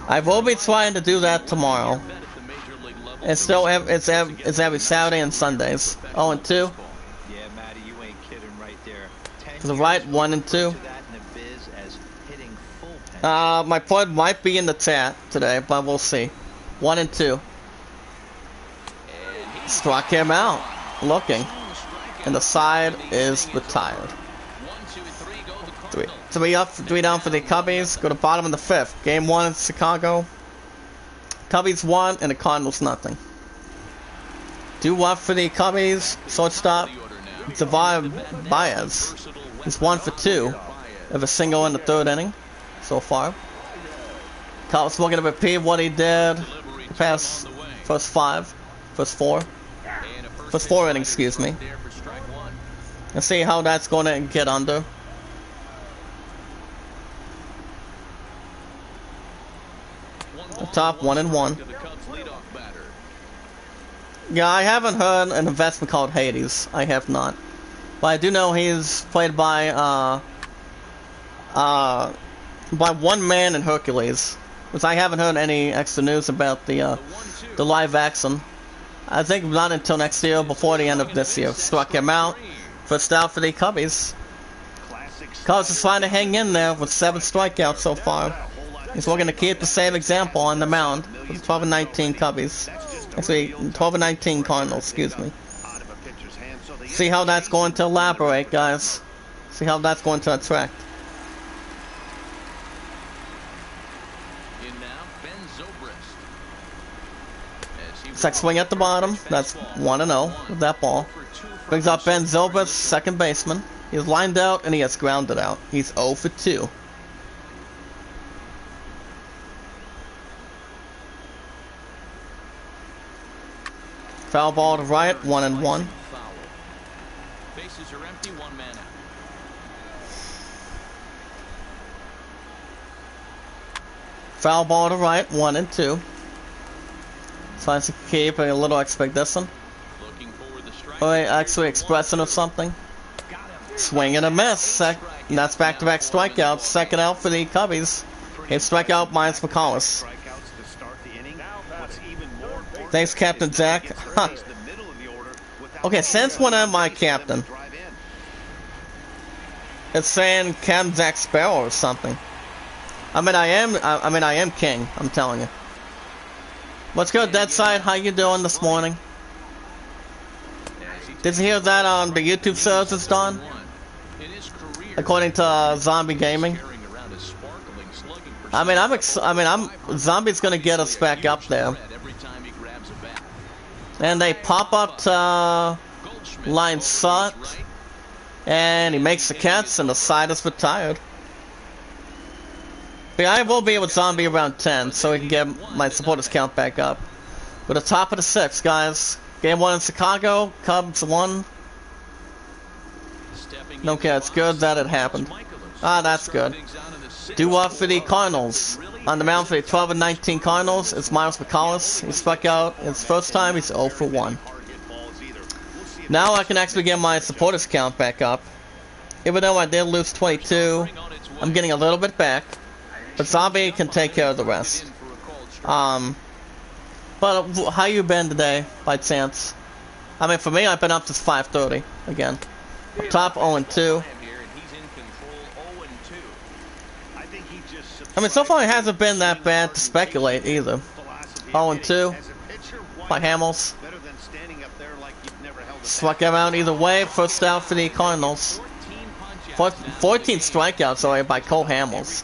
I will be trying to do that tomorrow. It's still it's every Saturday and Sundays. 0 and 2. To the right, 1 and 2. My point might be in the chat today, but we'll see. 1 and 2. Struck him out. Looking. And the side is retired. 3 up, 3 down for the Cubbies. Go to bottom of the 5th. Game 1 in Chicago. Cubbies 1 and the Cardinals nothing. 2 up for the Cubbies. Shortstop Zavar Baez. He's 1 for 2 of a single in the 3rd inning so far. Carl's looking to repeat what he did the past first 4 innings, excuse me. Let's see how that's going to get under. The top 1 and 1. Yeah, I haven't heard an investment called Hades. I have not. But I do know he's played by one man in Hercules. Because I haven't heard any extra news about the live action. I think not until next year, before the end of this year. Struck him out. First out for the Cubbies. Cubs is trying to hang in there with 7 strikeouts so far. He's looking to keep the same example on the mound with 12 and 19 Cubbies. Actually, 12 and 19 Cardinals, excuse me. See how that's going to elaborate, guys. See how that's going to attract. Second swing at the bottom. That's 1-0 with that ball. Brings up Ben Zobrist, second baseman. He's lined out and he gets grounded out. He's 0 for 2. Foul ball to right, 1 and 1. Bases are empty, 1 man out. Foul ball to right, 1 and 2. Tries to keep a little expectation. Or actually expressing or something. Swing and a miss. And that's back-to-back strikeouts. Second out for the Cubbies. A strikeout minus McCollis. Thanks, Captain Zach. Huh. Okay, since when am I captain? It's saying Captain Zach Sparrow or something. I mean, I am king. I'm telling you. What's good, Deadside? How you doing this morning? Did you hear that the YouTube service is done? according to Zombie Gaming. I mean, Zombie's gonna get us back up there. And they pop up to line shot, and he makes the catch, and the side is retired. But I will be with Zombie around 10, so we can get my supporters count back up. We're the top of the 6th, guys. Game 1 in Chicago, Cubs won. Okay, it's good that it happened. Ah, that's good. Do up for the Cardinals. On the mound for the 12-19 Cardinals, it's Miles McCollis. He struck out his first time, he's 0 for 1. Now I can actually get my supporters count back up. Even though I did lose 22, I'm getting a little bit back. But Zombie can take care of the rest. But how you been today, by chance? I mean, for me, I've been up since 5:30 again. Top 0-2. I mean, so far it hasn't been that bad to speculate either. 0-2 by Hamels. Struck him out either way. First out for the Cardinals. 14 strikeouts already by Cole Hamels.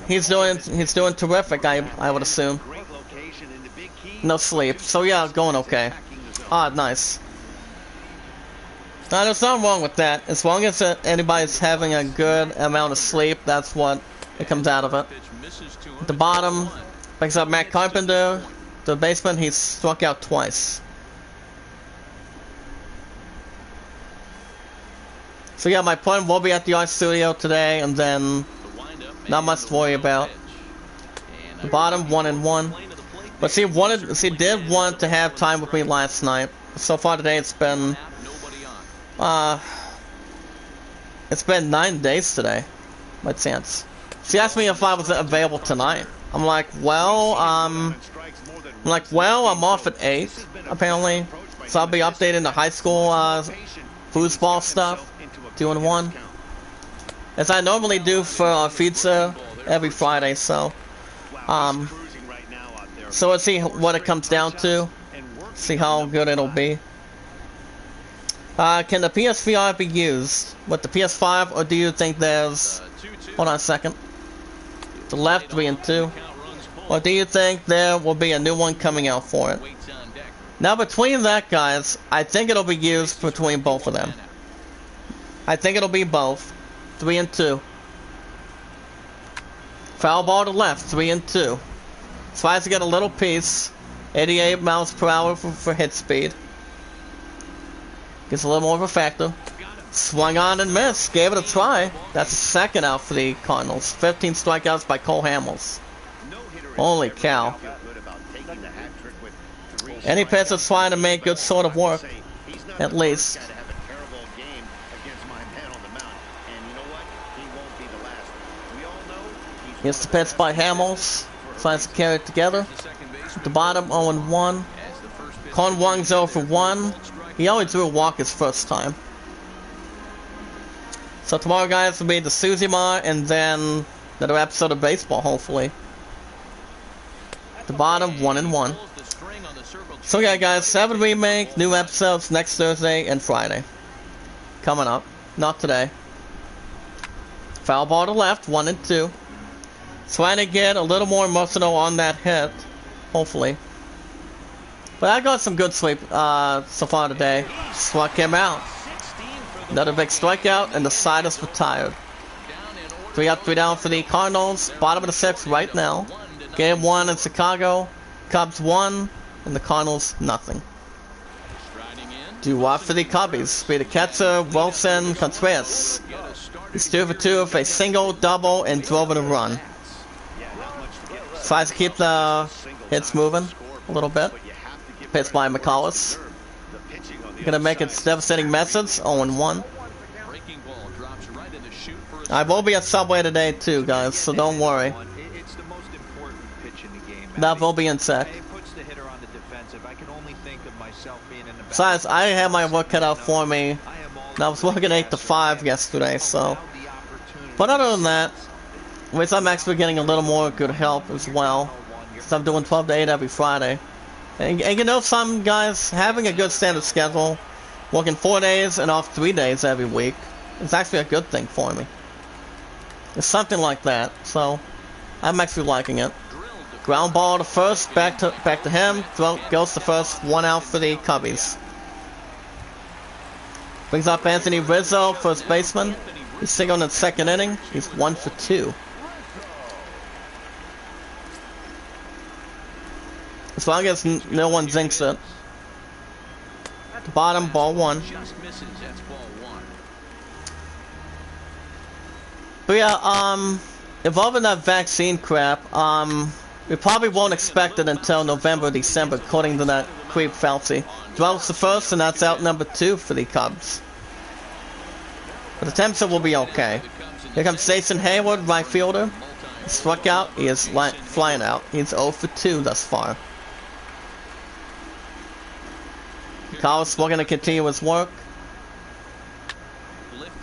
He's doing terrific, I would assume. No sleep. So yeah, going okay. Ah, nice. Now, there's nothing wrong with that. As long as anybody's having a good amount of sleep, that's what it comes out of it. At the bottom, picks up Matt Carpenter. The basement, he's struck out twice. So yeah, my point will be at the art studio today, and then not much to worry about. The bottom, 1-1. But she did want to have time with me last night. So far today, it's been 9 days today. My chance. She asked me if I was available tonight. I'm like, well, I'm off at 8 apparently. So I'll be updating the high school foosball stuff, 2-1, as I normally do for pizza every Friday. So so let's see what it comes down to. See how good it'll be. Can the PSVR be used with the PS5, or do you think there's... Hold on a second. The left, 3-2. Or do you think there will be a new one coming out for it? Now, between that, guys, I think it'll be used between both of them. I think it'll be both. 3-2. Foul ball to left, 3-2. Tries to get a little piece. 88 miles per hour for hit speed. Gets a little more of a factor. Swung on and missed. Gave it a try. That's the second out for the Cardinals. 15 strikeouts by Cole Hamels. Holy cow. Any pitcher's trying to make good sort of work. At least. Here's the pitch by Hamels. Tries to carry it together. At the bottom, 0-1. Con Wong's 0 for 1. He only threw a walk his first time. So tomorrow, guys, will be the Suzima, and then another episode of baseball, hopefully. At the bottom, 1-1. So yeah, guys, 7 remake, new episodes next Thursday and Friday. Coming up. Not today. Foul ball to left, 1-2. Trying to get a little more emotional on that hit, hopefully. But I got some good sleep so far today. Struck him out. Another big strikeout, and the side is retired. 3 up, 3 down for the Cardinals. Bottom of the 6th right now. Game 1 in Chicago. Cubs 1, and the Cardinals nothing. Due up for the Cubbies. Be the catcher, Wilson Contreras. He's 2 for 2 with a single, double, and drove in a run. Tries to keep the hits moving a little bit. Pitch by McCollis. Gonna make its devastating message. 0-1. I will be at Subway today too, guys, so don't worry. That will be in sec. Besides, I had my work cut out for me. And I was working 8 to 5 yesterday, so. But other than that, at least I'm actually getting a little more good help as well. So I'm doing 12 to 8 every Friday. And you know, some guys having a good standard schedule, working 4 days and off 3 days every week, It's actually a good thing for me. It's something like that, so I'm actually liking it. Ground ball to first, back to him. Goes to first, 1 out for the Cubbies. Brings up Anthony Rizzo, first baseman. He's singled in the 2nd inning. He's 1 for 2. As long as no one zincs it. At the bottom, ball 1. But yeah, involving that vaccine crap, we probably won't expect it until November, December, according to that creep Fauci. Dwells the first, and that's out number 2 for the Cubs. But the Tempster will be okay. Here comes Jason Hayward, right fielder. He struck out. He is flying out. He's 0 for 2 thus far. Carl's still going to continue his work.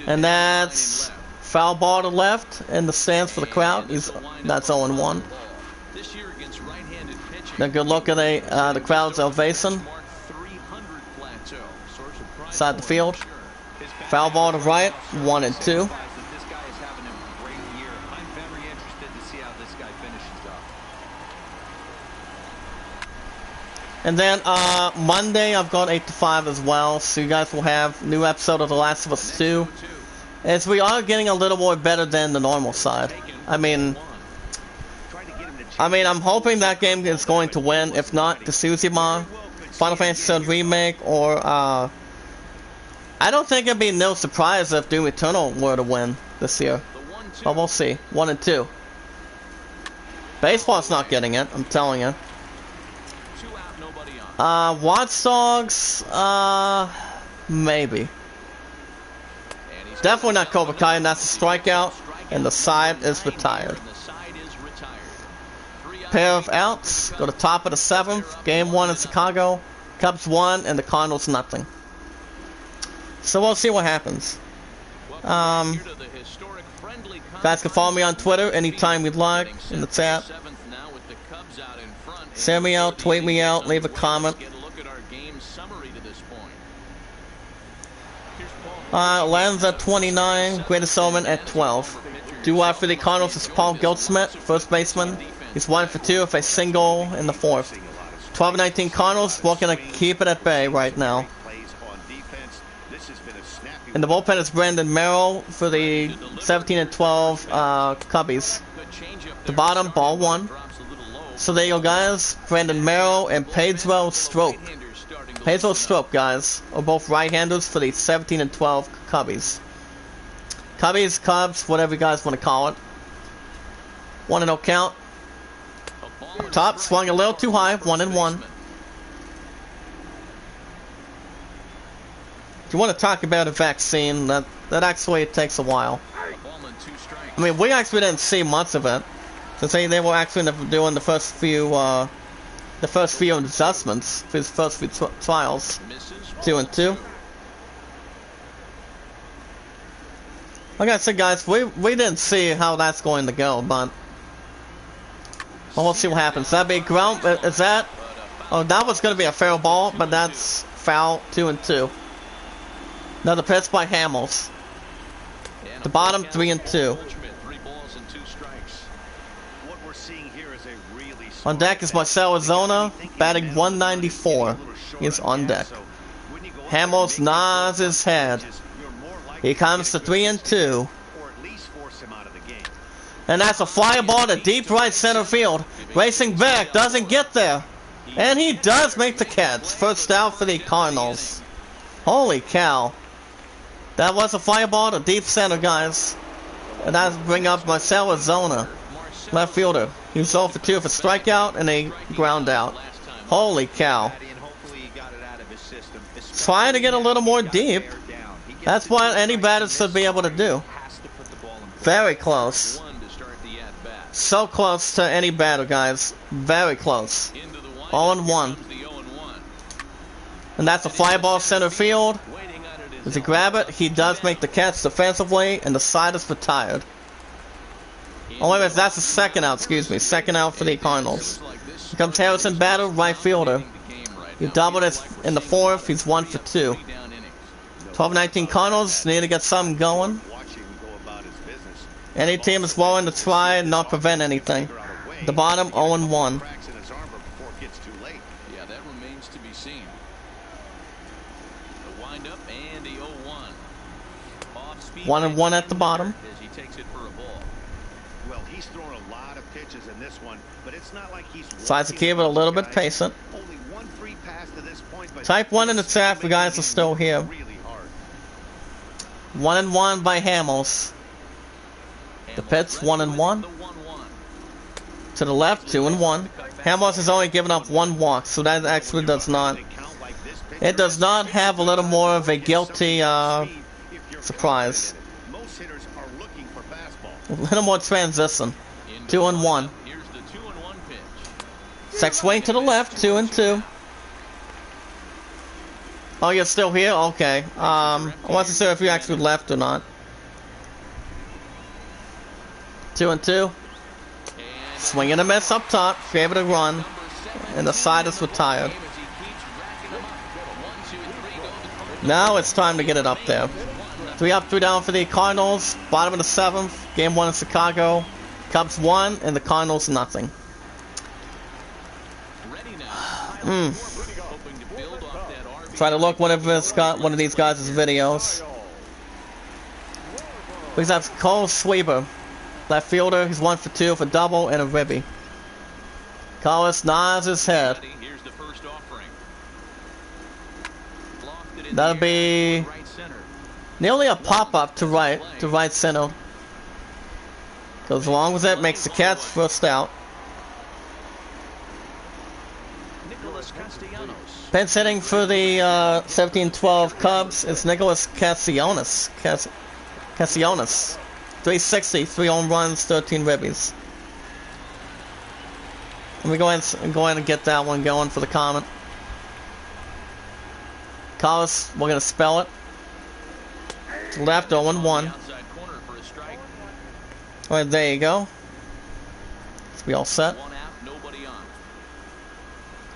And that's foul ball to left in the stands for the crowd. That's 0-1. A good look at the crowd's ovation. Side the field. Foul ball to right, 1-2. And then Monday I've got 8 to 5 as well, so you guys will have a new episode of The Last of Us 2. As we are getting a little more better than the normal side. I mean, I'm hoping that game is going to win. If not, Tsushima, Final Fantasy VII Remake, or I don't think it'd be no surprise if Doom Eternal were to win this year. But we'll see. 1-2. Baseball's not getting it, I'm telling you. Watch Dogs, maybe. Definitely not Cobra Kai, and that's a strikeout, and the side is retired. Pair of outs, go to top of the 7th, game 1 in Chicago, Cubs 1, and the Cardinals nothing. So we'll see what happens. Guys can follow me on Twitter anytime you'd like, in the chat. Send me out, tweet me out, leave a comment. Lands at 29, Greatest Showman at 12. Due for the Cardinals is Paul Goldschmidt, first baseman. He's 1 for 2 with a single in the 4th. 12-19 Cardinals, looking to keep it at bay right now. And the bullpen is Brandon Merrill for the 17-12 Cubbies. The bottom, ball 1. So there you go, guys. Brandon Merrill and Pedro Strop. Pedro Strop, guys, are both right-handers for the 17-12 Cubbies. Cubbies, Cubs, whatever you guys want to call it. 1-0 count. Top, swung a little too high, 1-1. If you want to talk about a vaccine, that actually takes a while. I mean, we actually didn't see much of it, since they were actually doing the first few adjustments for his first few trials. 2-2. Like I said, guys, we didn't see how that's going to go, but well, we'll see what happens. That'd be ground. Is that? Oh, that was going to be a fair ball, but that's foul. 2-2. Another pitch by Hamels. The bottom, 3-2. On deck is Marcell Ozuna, batting 194. He's on deck. Hamels nods his head. He comes to 3-2. And that's a fly ball to deep right center field. Racing back, doesn't get there. And he does make the catch. First out for the Cardinals. Holy cow. That was a fly ball to deep center, guys. And that's bring up Marcell Ozuna, left fielder. He was 0 for 2 for strikeout and a ground out. Holy cow. Trying to get a little more deep. That's what any batter should be able to do. Very close. So close to any batter, guys. Very close. 0-1. And that's a fly ball center field. Does he grab it? He does make the catch defensively, and the side is retired. Oh, wait a minute, that's the second out, excuse me. Second out for the Cardinals. Here comes Harrison Bader, right fielder. He doubled it in the 4th, he's 1 for 2. 12-19 Cardinals need to get something going. Any team is willing to try and not prevent anything. The bottom 0-1. Yeah, that remains to be seen. The windup and the 0-1. 1-1 at the bottom. As he takes it for a ball. Well, he's thrown a lot of pitches in this one, but it's not like he's Decides to keep it a little bit patient. Only one free pass to this point, but Type 1 in the chat if you guys are still here. Really hard. 1-1 by Hamels. The pitch 1-1. To the left 2-1. Hamels has only given up 1 walk, so that actually does not. It does not have a little more of a guilty surprise. Most hitters are looking for fastball. A little more transition. 2-1. Here's the 2-1 pitch. Sex swing to the left 2-2. Oh, you're still here? Okay. I wasn't sure if you actually left or not. 2-2. Swing and a miss up top. Favor to run. And the side is retired. Now it's time to get it up there. 3 up, 3 down for the Cardinals. Bottom of the 7th. Game 1 in Chicago. Cubs 1 and the Cardinals nothing. Try to look one of these guys' videos. We have Cole Sweeber, left fielder. He's 1 for 2 for double and a ribby. Carlos nods his head. That'll be nearly a pop-up to right center. Goes along with it, makes the catch, first out. Pinch hitting for the 17-12 Cubs is Nicholas Castellanos. 360, 3 home runs, 13 ribbies. Let me go ahead and get that one going for the comment. Carlos, we're going to spell it. Left 0-1. Alright, there you go. Let's be all set.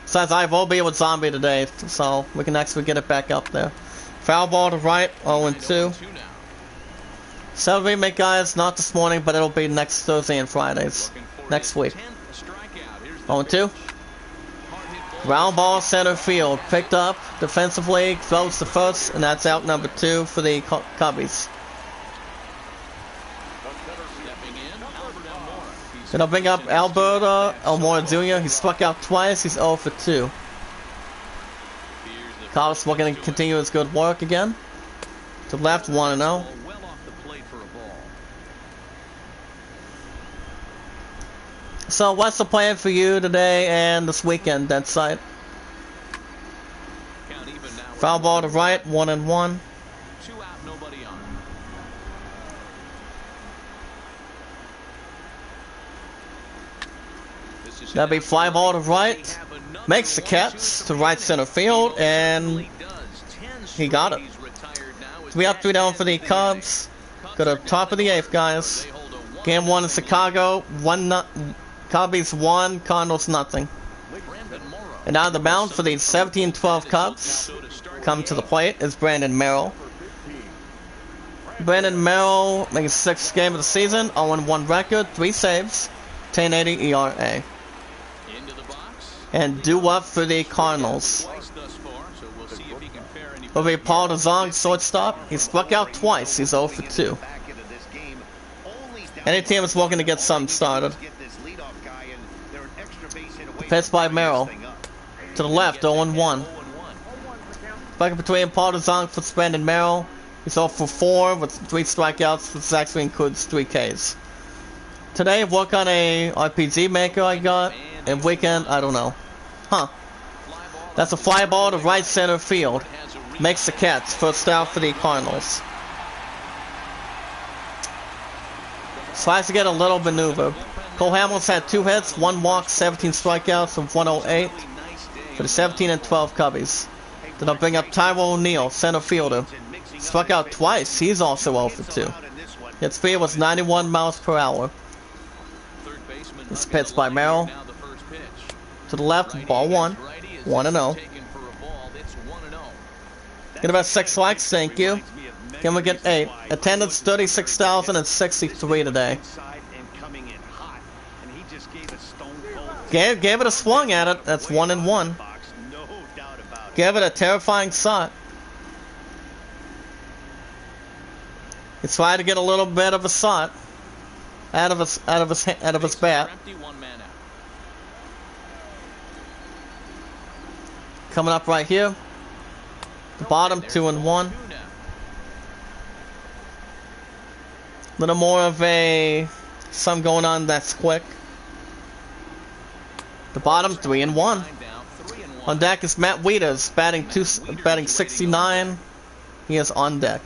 Besides, I will be with Zombie today, so we can actually get it back up there. Foul ball to right, 0-2. So remake, guys, not this morning, but it'll be next Thursday and Fridays. Next week. 0-2. Ground ball center field. Picked up defensively, throws to first, and that's out number 2 for the Cubbies. Gonna bring up Alberto Almora Jr. He struck out twice. He's 0 for 2. Carlos looking to continue his good work again. To left, 1-0. So, what's the plan for you today and this weekend, Dead Side? Foul ball to right, 1-1. That'll be fly ball to right. Makes the catch to right center field, and he got it. 3 up, 3 down for the Cubs. Go to top of the 8th, guys. Game 1 in Chicago. Cubbies 1, Cardinals nothing. And out of the mound for the 17-12 Cubs, come to the plate, is Brandon Merrill. Brandon Merrill makes 6th game of the season, 0-1 record, 3 saves, 10.80 ERA. And due up for the Cardinals. Will be Paul DeZong, shortstop. He struck out twice. He's 0 for 2. Any team is looking to get something started. Pitch by Merrill. To the left, 0-1. Back between Paul DeZong for Brandon Merrill. He's 0 for 4 with 3 strikeouts, which actually includes 3 Ks. Today, work on a RPG maker I got. And weekend, I don't know. Huh. That's a fly ball to right center field. Makes the catch. First out for the Cardinals. Tries to get a little maneuver. Cole Hamels had 2 hits, 1 walk, 17 strikeouts of 108 for the 17-12 Cubbies. Then I'll bring up Tyrell O'Neill, center fielder. Struck out twice. He's also 0 for 2. His speed was 91 miles per hour. This pitch by Merrill. To the left, ball 1. 1-0. Get about 6 likes, thank you. Can we get 8? Attendance 36,063 today. Gave it a swung at it. That's 1 and 1. Gave it a terrifying shot. He tried to get a little bit of a shot out of his bat. Coming up right here. The bottom 2 and 1. Little more of a some going on that's quick. The bottom 3 and 1. On deck is Matt Wieters batting 69. He is on deck.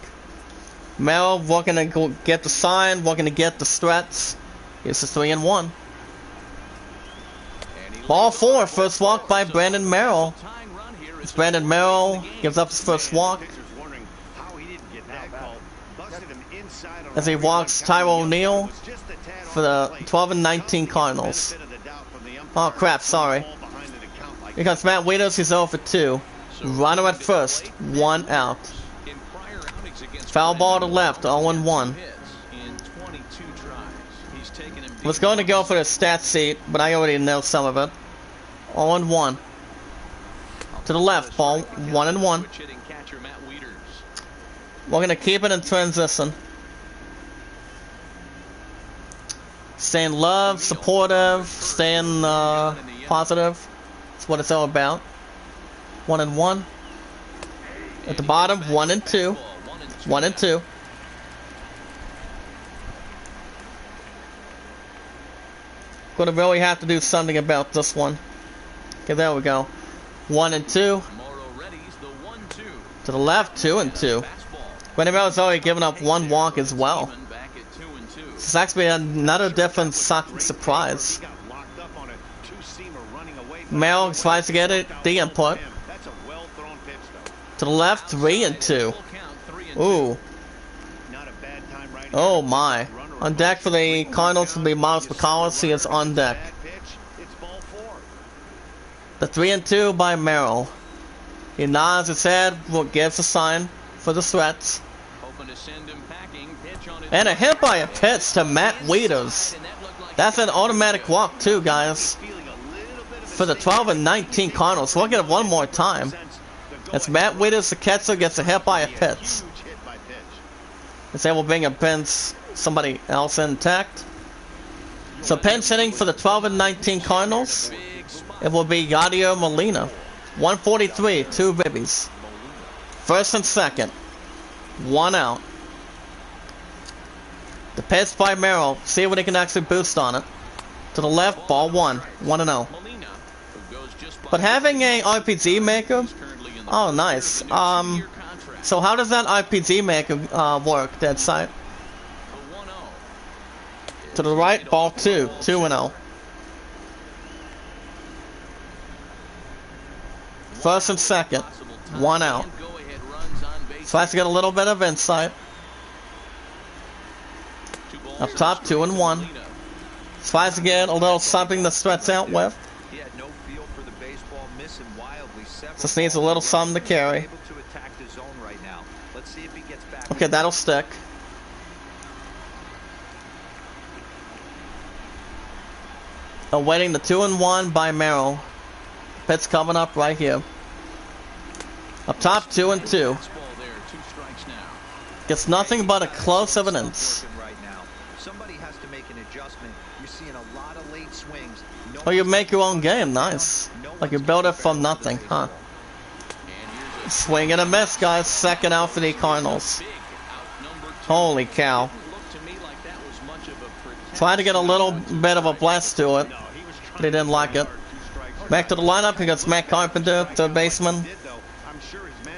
Merrill working to go get the sign, working to get the stretch. Here's the 3 and 1. Ball 4, first walk by Brandon Merrill. It's Brandon Merrill gives up his first walk. As he walks Tyrone O'Neill for the 12 and 19 Cardinals. Oh crap, sorry. Here comes Matt Wieters, he's 0 for 2. Runner at first, 1 out. Foul ball to left, 0 and 1. Was going to go for the stat sheet, but I already know some of it. 0 and 1. To the left, ball 1 and 1. We're going to keep it in transition. Staying love, supportive, staying positive. That's what it's all about. 1 and 1. At the bottom, 1 and 2. 1 and 2. Gonna really have to do something about this one. Okay, there we go. 1 and 2. To the left, 2 and 2. Guinevere already given up 1 walk as well. This is actually another different surprise. Merrill tries to get it, the input. To the left, 3 and 2. Ooh. Oh my. On deck for the Cardinals will be Miles McCollis. He is on deck. The 3 and 2 by Merrill. He nods his head, gives a sign for the threats. And a hit by a pitch to Matt Wieters. That's an automatic walk too, guys. For the 12 and 19 Cardinals. We'll get it one more time. As Matt Wieters, the catcher, gets a hit by a pitch. Is able to bring a bench somebody else intact. So pinch hitting for the 12 and 19 Cardinals. It will be Yadier Molina. 143, 2 ribbies. First and second. 1 out. The pitch by Merrill. See what he can actually boost on it. To the left, ball 1. 1 and 0. But having a RPG maker. Oh, nice. So how does that RPG maker work, dead side? To the right, ball 2. 2 and 0. First and second. 1 out. So I have to get a little bit of insight. Up top, 2 and 1. Tries to get a little something to stretch out with. Just needs a little something to carry. Okay, that'll stick. Awaiting the 2 and 1 by Merrill. Pitch coming up right here. Up top, 2 and 2. Gets nothing but a close of an inch. Oh, you make your own game, nice. Like you build it from nothing, huh? Swing and a miss, guys. Second out for the Cardinals. Holy cow. Tried to get a little bit of a blast to it, but he didn't like it. Back to the lineup, he got Matt Carpenter, third baseman.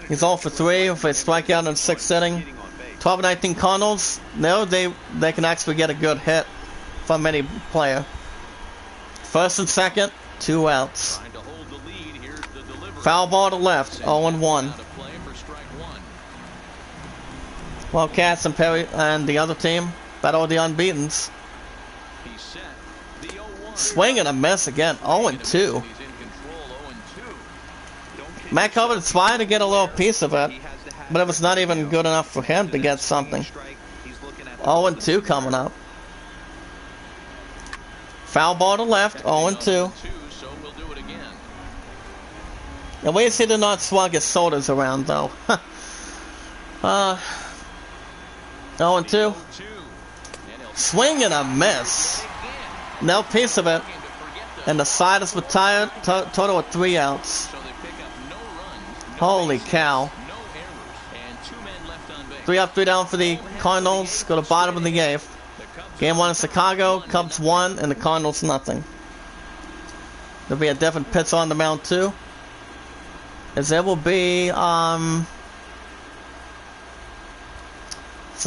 He's 0 for 3 with a strikeout in the 6th inning. 12 and 19 Cardinals. No, they can actually get a good hit from any player. First and second, 2 outs. Foul ball to left, 0 and 1. Wildcats and Perry and the other team battle the unbeatens. Swing and a miss again, 0 and 2. Matt Carpenter tried to get a little piece of it. but it was not even good enough for him to get something. 0-2 coming up. Foul ball to left, 0-2. So we'll do it again. At least he did not swung his shoulders around, though. 0-2. Swing and a miss. No piece of it. And the side is retired. Total of 3 outs. Holy cow. 3 up, 3 down for the Cardinals. Go to bottom of the 8th. Game 1 in Chicago. Cubs 1 and the Cardinals nothing. There'll be a different pitcher on the mound too. As there will be so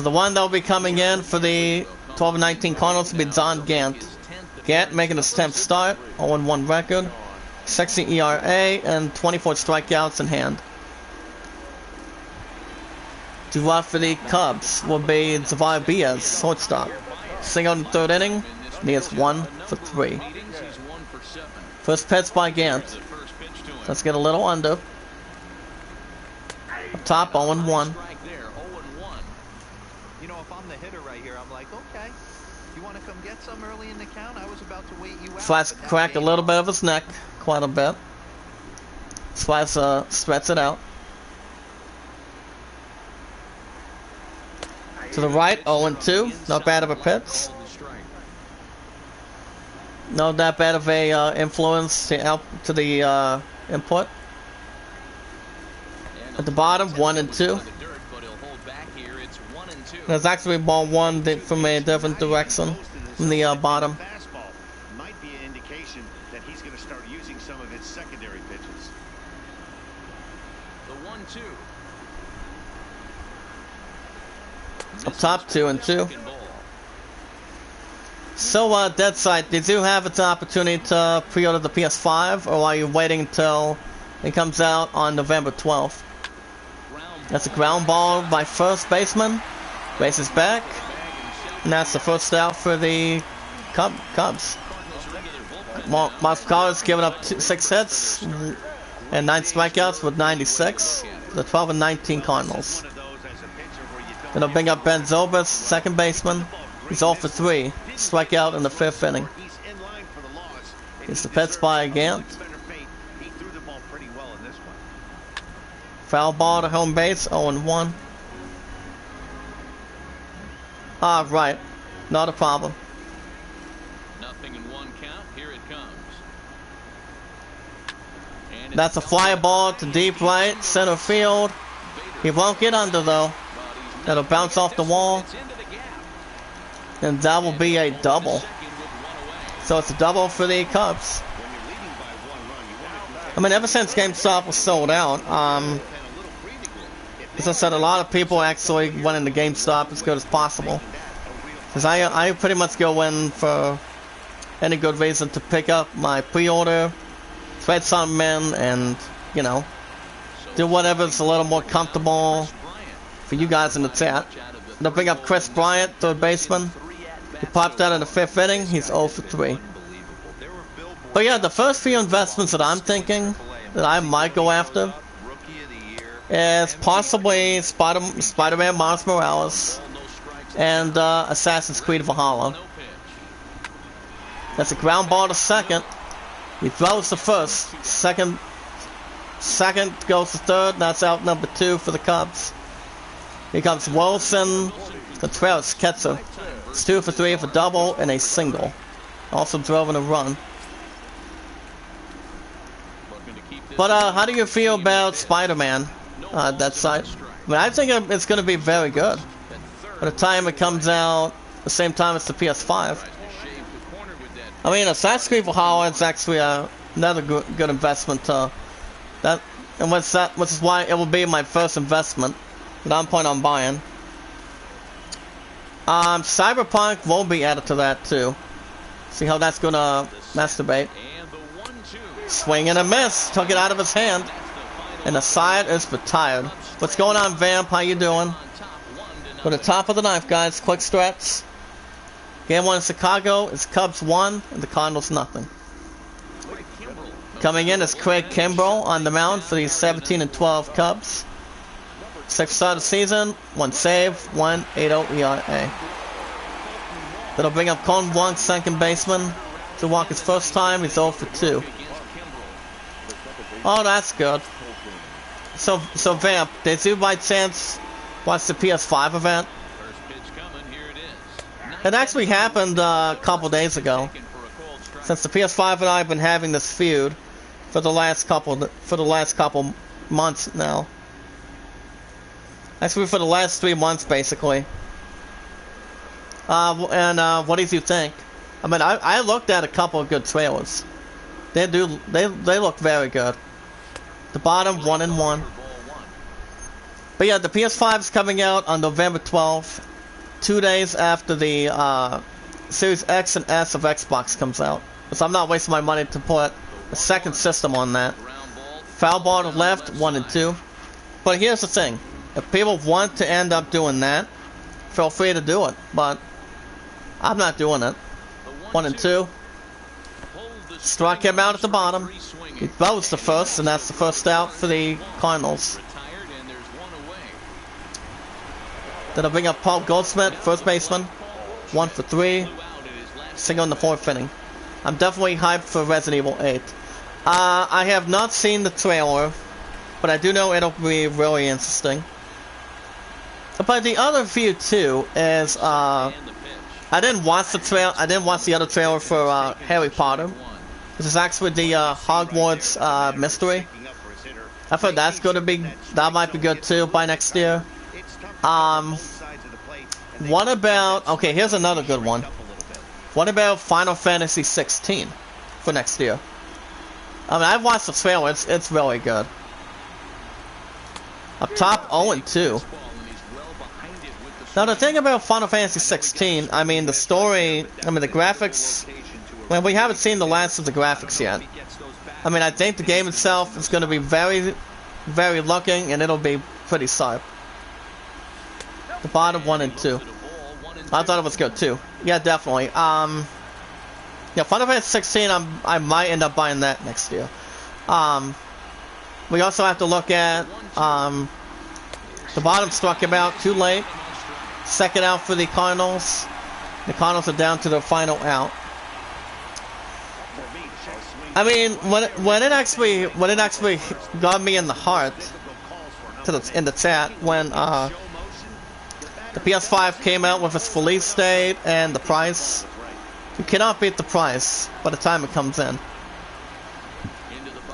the one that will be coming in for the 12-19 Cardinals will be John Gant. Gant making his 10th start, 0-1 record, 60 ERA, and 24 strikeouts in hand. To watch for the Cubs will be Xavier Baez, shortstop. Single in the 3rd inning, and he is 1 for 3. First pitch by Gant. Let's get a little under. Up top, 0-1. You know, if I'm the hitter right here, I'm like, okay, you want to come get some early in the count? I was about to wait you out. Slice cracked a little bit of his neck, quite a bit. Slice stretch it out. To the right, 0-2. Not bad of a pitch. Not that bad of a influence to the input. At the bottom, 1-2. There's actually ball 1 from a different direction from the bottom. Might be an indication that he's going to start using some of his secondary pitches. The 1-2. Up top, 2-2. So, Dead Side, did you have an opportunity to pre-order the PS5, or are you waiting until it comes out on November 12th? That's a ground ball by first baseman. Base is back. And that's the first out for the Cubs. Moscow's given up 6 hits and 9 strikeouts with 96. The 12-19 Cardinals. Gonna bring up Ben Zobrist, second baseman. He's 0 for 3. Strikeout in the 5th inning. It's the pitch by Gant. Foul ball to home base, 0-1. Right. Not a problem. Nothing in 1 count. Here it comes. That's a fly ball to deep right, center field. He won't get under though. That'll bounce off the wall. And that will be a double. So it's a double for the Cubs. I mean, ever since GameStop was sold out, as I said, a lot of people actually went into GameStop as good as possible. Because I pretty much go in for any good reason to pick up my pre-order, trade something in, and, you know, do whatever's a little more comfortable for you guys in the chat. They'll bring up Chris Bryant, third baseman. He popped out in the 5th inning. He's 0 for 3. But yeah, the first few investments that I'm thinking that I might go after is possibly Spider-Man Miles Morales and Assassin's Creed Valhalla. That's a ground ball to second. He throws the first. Second goes to third. That's out number 2 for the Cubs. Here comes Wilson Contreras, catcher. It's 2 for 3 for double and a single. Also drove in a run. But how do you feel about Spider-Man? That side. I mean, I think it's going to be very good. By the time it comes out, the same time as the PS5. I mean, Assassin's Creed Valhalla is actually another good investment. Which is why it will be my first investment that I'm planning on buying. Cyberpunk will be added to that too. See how that's gonna masturbate. Swing and a miss. Took it out of his hand. And the side is retired. What's going on, Vamp? How you doing? For the top of the ninth, guys. Quick stretch. Game 1 in Chicago is Cubs 1 and the Cardinals nothing. Coming in is Craig Kimbrell on the mound for the 17-12 Cubs. 6th start of the season, 1 save, 1.80 ERA. That'll bring up Colton Wong, second baseman. To walk his first time, he's 0 for 2. Oh, that's good. So Vamp, did you by chance watch the PS5 event? It actually happened a couple days ago. Since the PS5 and I have been having this feud for the last couple months now. Actually, for the last 3 months, basically. What did you think? I mean, I looked at a couple of good trailers. They look very good. The bottom 1-1. But yeah, the PS5 is coming out on November 12th, 2 days after the Series X and S of Xbox comes out. So I'm not wasting my money to put a second system on that. Foul ball to left, 1 and 2. But here's the thing: if people want to end up doing that, feel free to do it. But I'm not doing it. 1 and 2. Struck him out at the bottom. He throws the first, and that's the first out for the Cardinals. That'll bring up Paul Goldsmith, first baseman. 1 for 3. Single in the 4th inning. I'm definitely hyped for Resident Evil 8. I have not seen the trailer, but I do know it'll be really interesting. But the other view too is I didn't watch the other trailer for Harry Potter. This is actually the Hogwarts mystery. I thought that might be good too by next year. What about, okay, here's another good one. What about Final Fantasy 16 for next year? I mean, I've watched the trailer, it's really good. Up top, 0 and 2. Now the thing about Final Fantasy 16, I mean the story, I mean the graphics, well, we haven't seen the last of the graphics yet. I mean, I think the game itself is going to be very, very looking, and it'll be pretty sharp. The bottom 1 and 2. I thought it was good too. Yeah, definitely. Yeah, Final Fantasy 16, I might end up buying that next year. We also have to look at the bottom struck him out too late. Second out for the Cardinals. The Cardinals are down to their final out. I mean, when it actually got me in the heart in the chat when the PS5 came out with its release date and the price. You cannot beat the price by the time it comes in.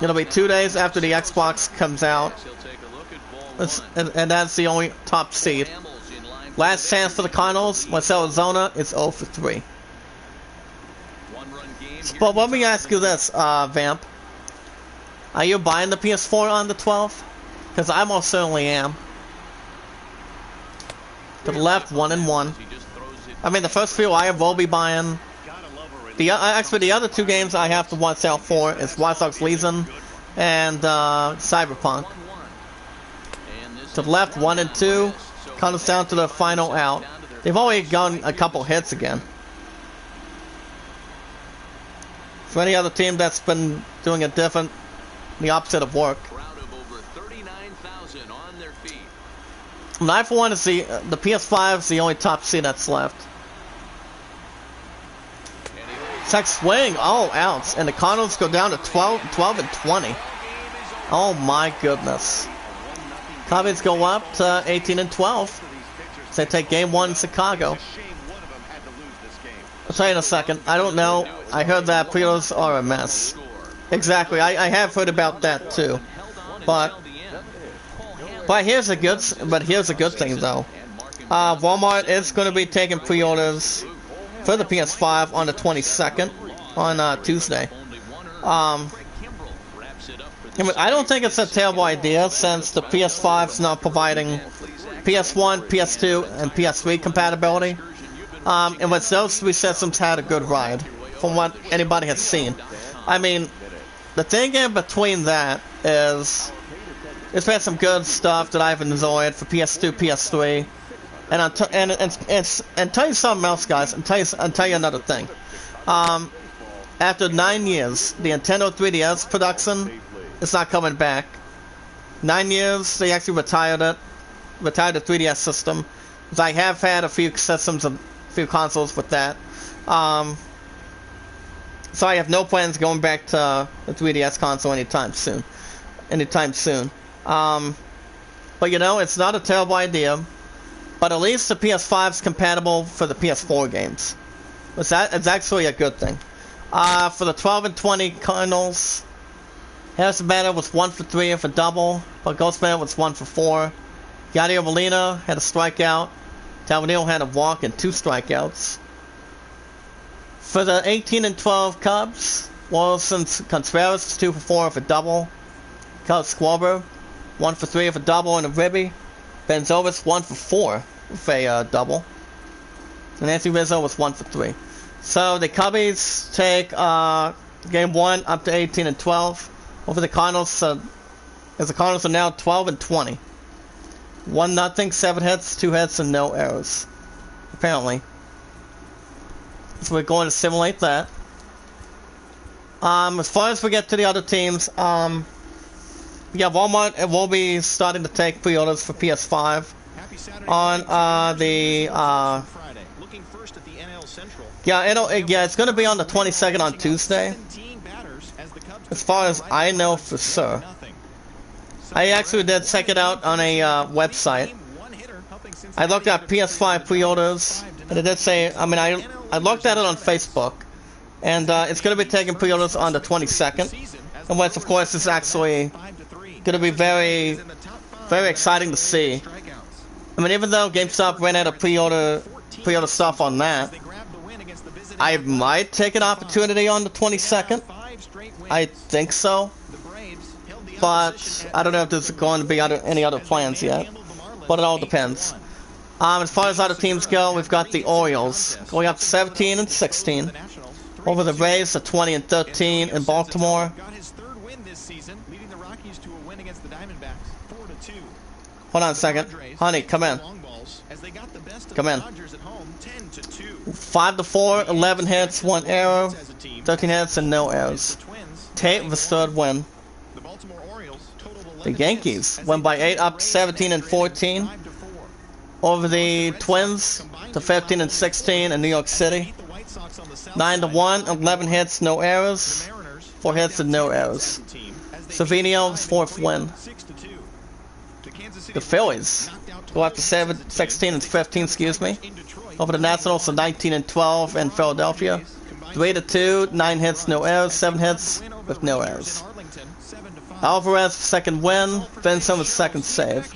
It'll be 2 days after the Xbox comes out. And that's the only top seed. Last chance for the Cardinals. West Arizona is 0 for 3. But let me ask you this, Vamp. Are you buying the PS4 on the 12th? Because I most certainly am. To the left, 1 and 1. I mean, the first few I will be buying. Actually, the other 2 games I have to watch out for is Watch Dogs Legion and Cyberpunk. To the left, 1 and 2. Comes down to the final out. They've already gotten a couple hits again. For any other team that's been doing the opposite of work. I for one to see the PS5 is the only top seed that's left. Check swing, oh ouch, and the Cardinals go down to 12 and 20. Oh my goodness. Cubbies go up to 18 and 12. So they take game 1 in Chicago. I'll tell you in a second. I don't know. I heard that pre-orders are a mess. Exactly. I have heard about that too. But here's a good thing though. Walmart is going to be taking pre-orders for the PS5 on the 22nd on Tuesday. I don't think it's a terrible idea since the PS5 is not providing PS1, PS2, and PS3 compatibility. And with those 3 systems had a good ride, from what anybody has seen. I mean, the thing in between that is it's been some good stuff that I've enjoyed for PS2, PS3, and tell you something else, guys. And tell you another thing. After 9 years, the Nintendo 3DS production is not coming back. 9 years, they actually retired it. retire the 3DS system, because I have had a few systems, a few consoles with that. So I have no plans going back to the 3DS console anytime soon. But you know, it's not a terrible idea. But at least the PS5 is compatible for the PS4 games. It's actually a good thing. For the 12 and 20 Cardinals, Harrison Banner was 1 for 3 for double, but Ghostman was 1 for 4. Yadier Molina had a strikeout. Tavanillo had a walk and 2 strikeouts. For the 18 and 12 Cubs, Wilson Contreras was 2 for 4 for double. Cubs Schwarber, 1 for 3 for double and a ribby. Benzovis 1 for 4 with a double. And Nancy Rizzo was 1 for 3. So the Cubbies take game 1 up to 18 and 12 over the Cardinals. As the Cardinals are now 12 and 20. 1-0, 7 hits, 2 hits, and no errors. Apparently. So we're going to simulate that. As far as we get to the other teams, yeah, Walmart will be starting to take pre-orders for PS5 on yeah, it's going to be on the 22nd on Tuesday. As far as I know for sure. I actually did check it out on a website. I looked at PS5 pre-orders, and it did say, I mean, I looked at it on Facebook, and it's going to be taking pre-orders on the 22nd, and which, of course, is actually going to be very, very exciting to see. I mean, even though GameStop ran out of pre-order stuff on that, I might take an opportunity on the 22nd. I think so. But I don't know if there's going to be any other plans yet. But it all depends. As far as other teams go, we've got the Orioles going up 17 and 16 over the Rays, at 20 and 13 in Baltimore. Hold on a second, honey, come in. Come in. 5-4, 11 hits, 1 error, 13 hits, and no errors. Tate with third win. The Yankees went by 8 up 17 and 14 over the Twins to 15 and 16 in New York City. 9-1, 11 hits, no errors, 4 hits and no errors. Savinio's fourth win. The Phillies go up to 16 and 15, over the Nationals to 19 and 12 in Philadelphia. 3-2, 9 hits, no errors, 7 hits with no errors. Alvarez second win, Vincent with second save.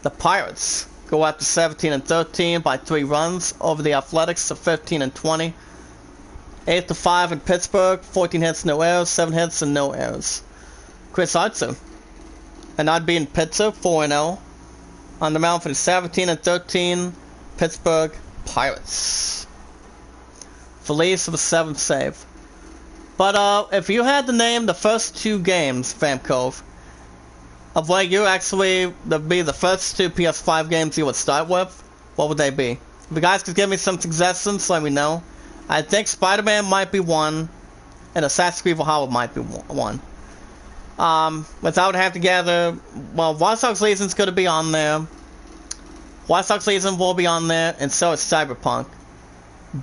The Pirates go up to 17 and 13 by 3 runs over the Athletics to 15 and 20. 8-5 in Pittsburgh, 14 hits, no errors, 7 hits and no errors. Chris Archer, and I'd be in Pittsburgh 4-0 on the mound for the 17 and 13 Pittsburgh Pirates. Felice with a 7th save. But if you had to name the first 2 games, Famcove, of what you actually would be the first 2 PS5 games you would start with, what would they be? If you guys could give me some suggestions, let me know. I think Spider-Man might be one, and Assassin's Creed Valhalla might be one. But I would have to gather, well, Watch Dogs Legion's going to be on there. Watch Dogs Legion will be on there, and so is Cyberpunk.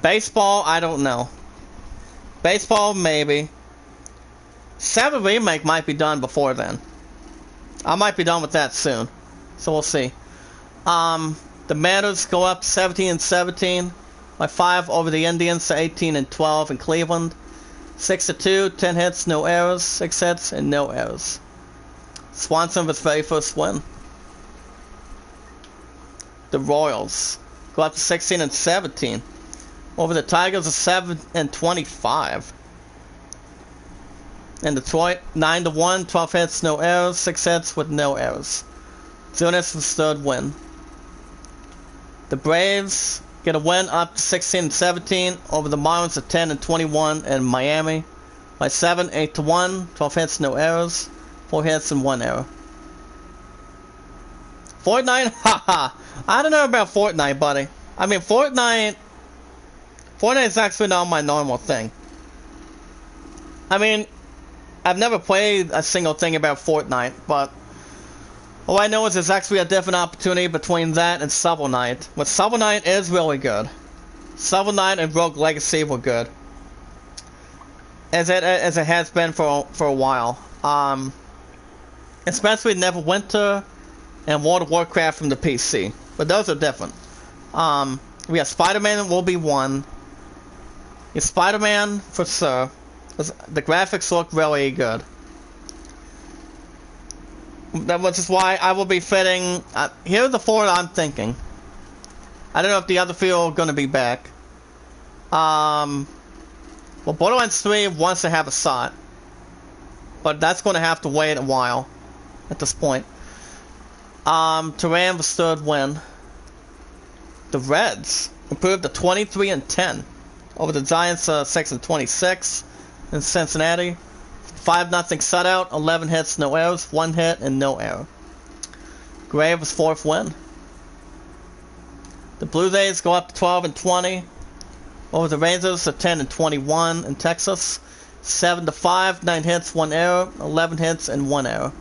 Baseball, I don't know. Baseball, maybe. 7 Remake might be done before then. I might be done with that soon. So we'll see. The Mariners go up 17 and 17 by 5 over the Indians to 18 and 12 in Cleveland. 6-2, 10 hits, no errors, 6 hits, and no errors. Swanson with his very first win. The Royals go up to 16 and 17 over the Tigers of 7 and 25. And Detroit 9-1, 12 hits, no errors, 6 hits with no errors. Zunis with third win. The Braves get a win up to 16 and 17 over the Marlins of 10 and 21 in Miami by 7, 8-1, 12 hits, no errors, 4 hits and 1 error. Fortnite, haha. I don't know about Fortnite, buddy. I mean, Fortnite is actually not my normal thing. I mean, I've never played a single thing about Fortnite, but All I know is there's actually a different opportunity between that and Shovel Knight. But Shovel Knight is really good. Shovel Knight and Rogue Legacy were good. As it has been for a while. Especially Neverwinter and World of Warcraft from the PC. But those are different. We have Spider-Man will be one. Yeah, Spider-Man for sure. The graphics look really good. Which is why I will be fitting. Here are the 4 I'm thinking. I don't know if the other 3 are going to be back. Well, Borderlands 3 wants to have a shot, but that's going to have to wait a while. At this point, Turan was third win. The Reds improved to 23-10 over the Giants, 6-26 in Cincinnati. 5-0 shutout, 11 hits, no errors, 1 hit and no error. Gray was 4th win. The Blue Jays go up to 12-20 over the Rangers, 10-21 in Texas. 7-5, 9 hits, 1 error, 11 hits and 1 error.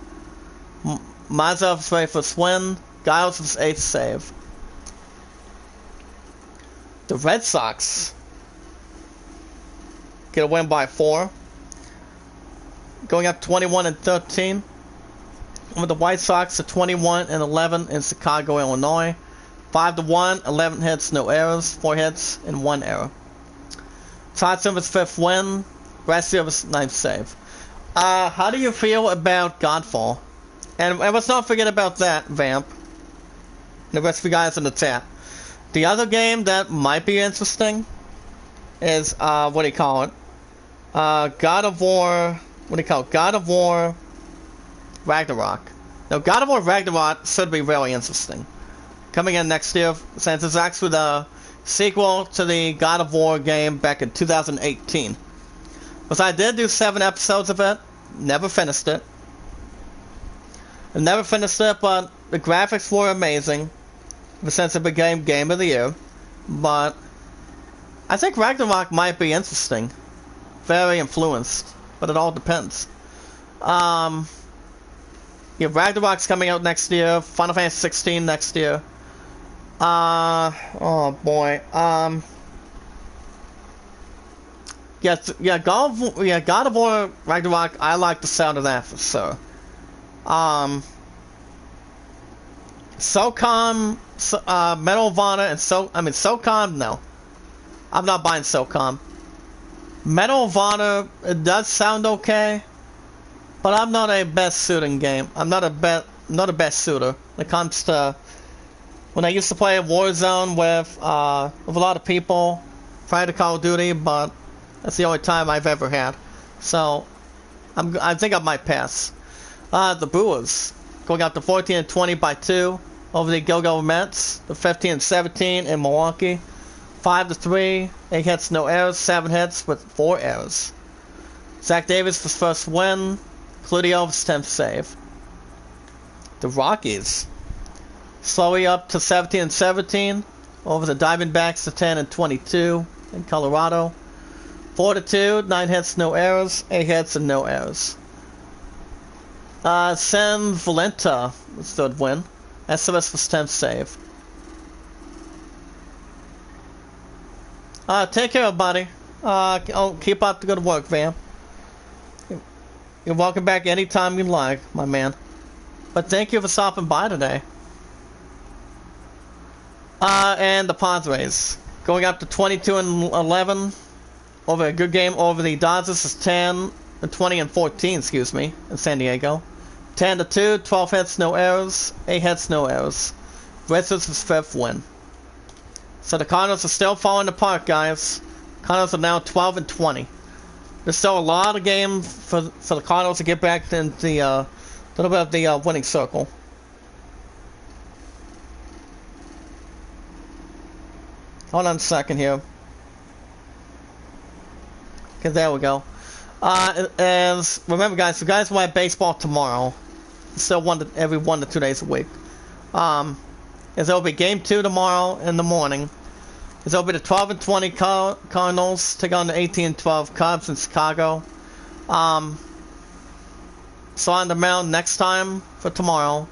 Mazza was ready for a win. Giles was 8th save. The Red Sox get a win by 4. Going up 21-13. With the White Sox to 21-11 in Chicago, Illinois. 5-1, 11 hits, no errors, 4 hits, and 1 error. Todd Silver's 5th win. Brad Silver's 9th save. How do you feel about Godfall? And let's not forget about that, Vamp. The rest of you guys in the chat. The other game that might be interesting is, what do you call it? God of War, what do you call it? God of War Ragnarok. Now, God of War Ragnarok should be really interesting. Coming in next year, since it's actually the sequel to the God of War game back in 2018. But I did do 7 episodes of it, never finished it. I never finished it, but the graphics were amazing. Since it became Game of the Year. But I think Ragnarok might be interesting. Very influenced. But it all depends. Yeah, Ragnarok's coming out next year. Final Fantasy 16 next year. Oh boy. Yeah, God of War Ragnarok, I like the sound of that for sure. SOCOM, Medal of Honor, and SOCOM, no. I'm not buying SOCOM. Medal of Honor, it does sound okay, but I'm not a best shooting game. I'm not a best shooter when it comes to, when I used to play Warzone with a lot of people prior to Call of Duty, but that's the only time I've ever had. So, I think I might pass. The Brewers, going up to 14-20 by 2 over the Go-Go Mets. The 15-17 in Milwaukee. 5-3, 8 hits, no errors, 7 hits with 4 errors. Zach Davis was first win. Cludio was 10th save. The Rockies, slowly up to 17-17 over the Diamondbacks to 10-22 in Colorado. 4-2, 9 hits, no errors, 8 hits and no errors. Sam Valenta was third win. SMS was 10th save. Take care, buddy. Keep up the good work, Vam. You're welcome back anytime you like, my man. But thank you for stopping by today. And the Padres, going up to 22-11 over a good game over the Dodgers is 20-14, excuse me, in San Diego. 10-2, 12 hits, no errors, 8 hits, no errors. Wizards was 5th win. So the Cardinals are still falling apart, guys. Cardinals are now 12-20. There's still a lot of games for the Cardinals to get back into the little bit of the winning circle. Hold on a second here. Okay, there we go. As remember, guys, if you guys want baseball tomorrow, still every 1 to 2 days a week. As there'll be game 2 tomorrow in the morning. As there'll be the 12-20 Cardinals take on the 18-12 Cubs in Chicago. So on the mound next time for tomorrow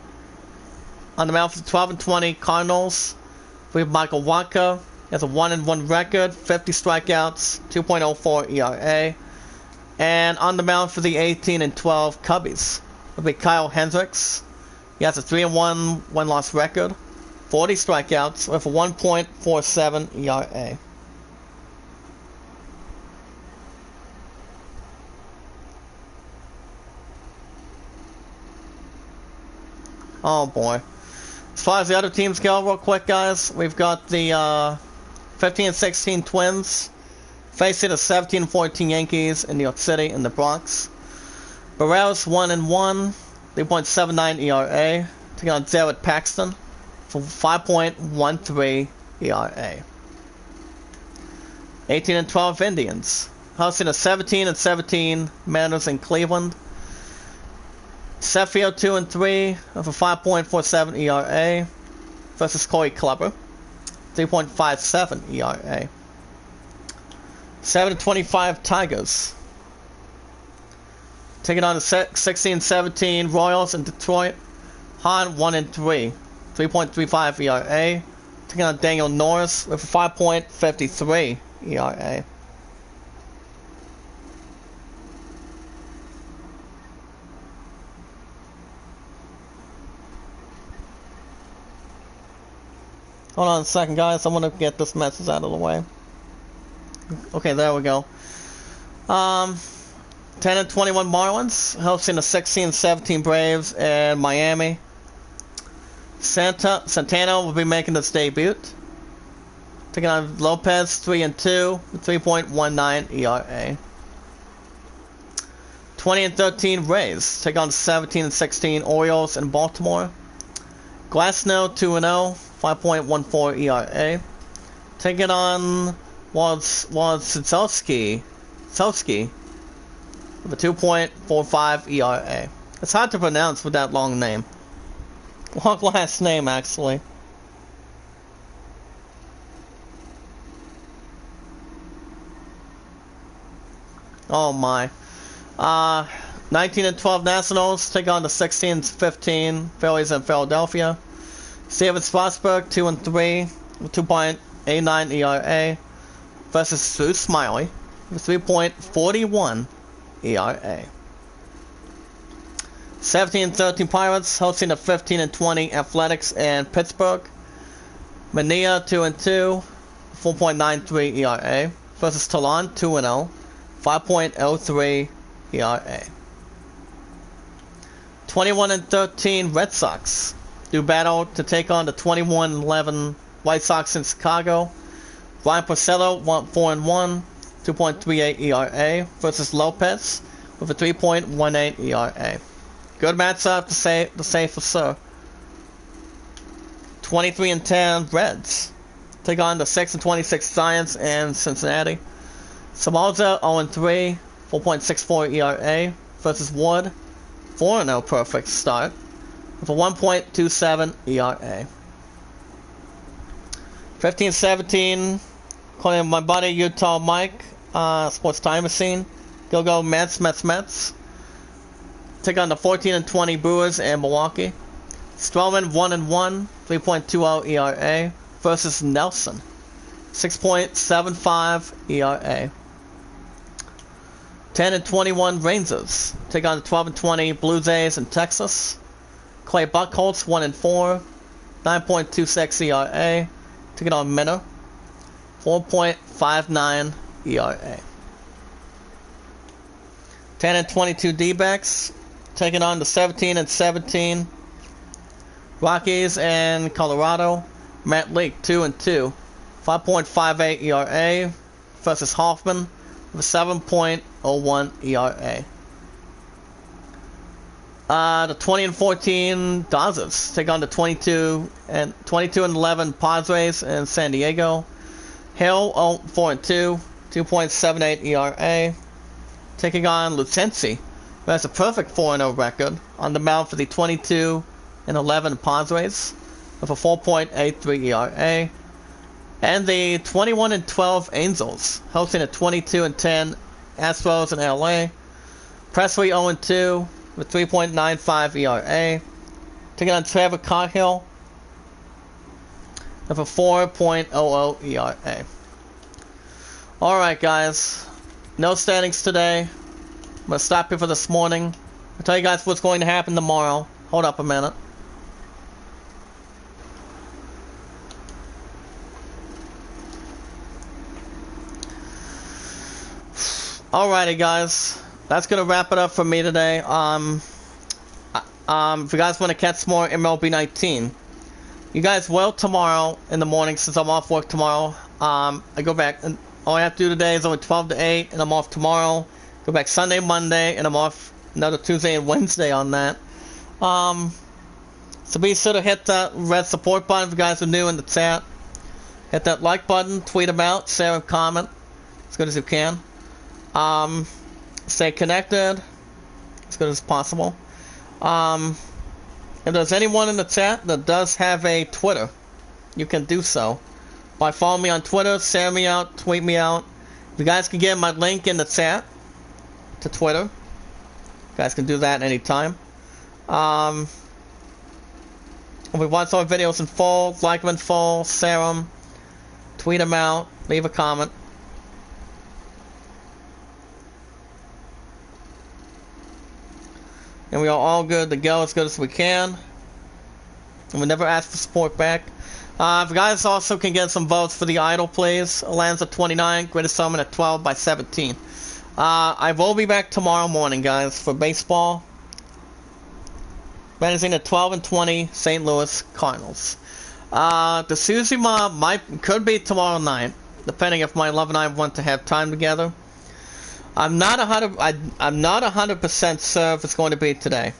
On the mound for the 12-20 Cardinals, we have Michael Wacha. He has a 1-1 record, 50 strikeouts, 2.04 ERA. And on the mound for the 18-12 Cubbies, will be Kyle Hendricks. He has a 3-1 win-loss record, 40 strikeouts with a 1.47 ERA. Oh boy. As far as the other teams go, real quick, guys, we've got the 15-16 Twins facing the 17-14 Yankees in New York City in the Bronx. Barreras 1-1, 3.79 ERA, taking on Jared Paxton for 5.13 ERA. 18-12 Indians hosting the 17-17 Mariners in Cleveland. Sheffield 2-3 with a 5.47 ERA versus Corey Kluber, 3.57 ERA. 7-25 Tigers taking on the 16-17 Royals in Detroit. Hahn 1-3, 3.35 ERA. Taking on Daniel Norris with a 5.53 ERA. Hold on a second, guys. I want to get this message out of the way. Okay, there we go. 10-21 Marlins hosting the 16-17 Braves in Miami. Santana will be making his debut. Taking on Lopez 3-2 with 3.19 ERA. 20-13 Rays take on the 17-16 Orioles in Baltimore. Glasnow 2-0. 5.14 ERA. Taking on Wojciechowski with a 2.45 ERA. It's hard to pronounce with that long name. Long last name, actually. Oh my. 19-12 Nationals take on the 16-15 Phillies in Philadelphia. Steven Strasburg 2-3 with 2.89 ERA versus Sue Smiley with 3.41 ERA. 17-13 Pirates hosting the 15-20 Athletics in Pittsburgh. Mania 2-2, 4.93 ERA versus Talon 2-0, 5.03 ERA. 21-13 Red Sox do battle to take on the 21-11 White Sox in Chicago. Ryan Porcello 4-1, 2.38 ERA versus Lopez with a 3.18 ERA. Good matchup to say for sure. 23-10 Reds take on the 6-26 Giants in Cincinnati. Samalza 0-3, 4.64 ERA versus Wood, 4-0 perfect start with a 1.27 ERA. 15-17, according to my buddy Utah Mike, Sports Time Machine, go Mets. Take on the 14-20 Brewers in Milwaukee. Stroman 1-1, 3.20 ERA versus Nelson, 6.75 ERA. 10-21 Rangers take on the 12-20 Blue Jays in Texas. Clay Buchholz 1-4, 9.26 ERA. Taking on Minner, 4.59 ERA. 10-22 D-backs taking on the 17-17 Rockies in Colorado. Matt Leake 2-2, 5.58 ERA versus Hoffman with 7.01 ERA. The 20-14 Dodgers take on the 22-11 Padres in San Diego. Hill 4-2, 2.78 ERA. Taking on Lucensi, who has a perfect 4-0 record on the mound for the 22-11 Padres with a 4.83 ERA. And the 21-12 Angels hosting the 22-10 Astros in LA. Presley 0-2 with 3.95 ERA. Taking on Trevor Cahill with a 4.00 ERA. Alright, guys. No standings today. I'm going to stop here for this morning. I'll tell you guys what's going to happen tomorrow. Hold up a minute. Alrighty, guys. That's going to wrap it up for me today. If you guys want to catch more MLB 19, you guys will tomorrow in the morning, since I'm off work tomorrow. I go back, and all I have to do today is only 12 to 8, and I'm off tomorrow. Go back Sunday, Monday, and I'm off another Tuesday and Wednesday on that. So be sure to hit that red support button if you guys are new in the chat. Hit that like button, tweet about, share and comment as good as you can. Stay connected as good as possible. If there's anyone in the chat that does have a Twitter, you can do so by following me on Twitter, share me out, tweet me out. You guys can get my link in the chat to Twitter. You guys can do that anytime. If we watch our videos in full, like them in full, share them, tweet them out, leave a comment. And we are all good to go as good as we can. And we never ask for support back. If you guys also can get some votes for the idol, please. Lands at 29, Greatest Summon at 12 by 17. I will be back tomorrow morning, guys, for baseball. Managing at 12 and 20, St. Louis Cardinals. The Suzuki could be tomorrow night, depending if my love and I want to have time together. I'm not 100% sure if it's going to be today.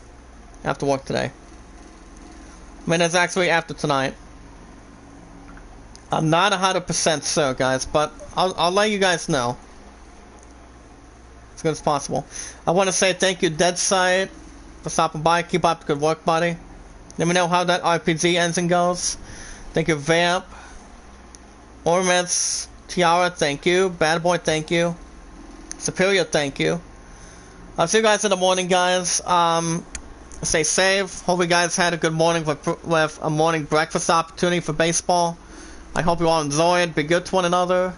After work today. I mean, it's actually after tonight. I'm not 100% sure, guys, but I'll let you guys know as good as possible. I want to say thank you, Deadside, for stopping by. Keep up the good work, buddy. Let me know how that RPG engine goes. Thank you, Vamp. Ormans, Tiara, thank you. Bad Boy, thank you. Superior, thank you. I'll see you guys in the morning, guys. Stay safe. Hope you guys had a good morning with a morning breakfast opportunity for baseball. I hope you all enjoy it. Be good to one another.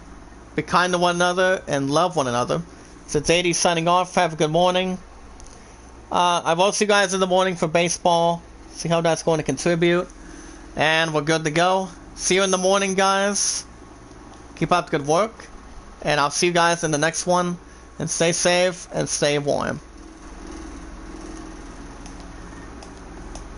Be kind to one another. And love one another. So it's 80 signing off. Have a good morning. I will see you guys in the morning for baseball. See how that's going to contribute. And we're good to go. See you in the morning, guys. Keep up the good work. And I'll see you guys in the next one. And stay safe and stay warm.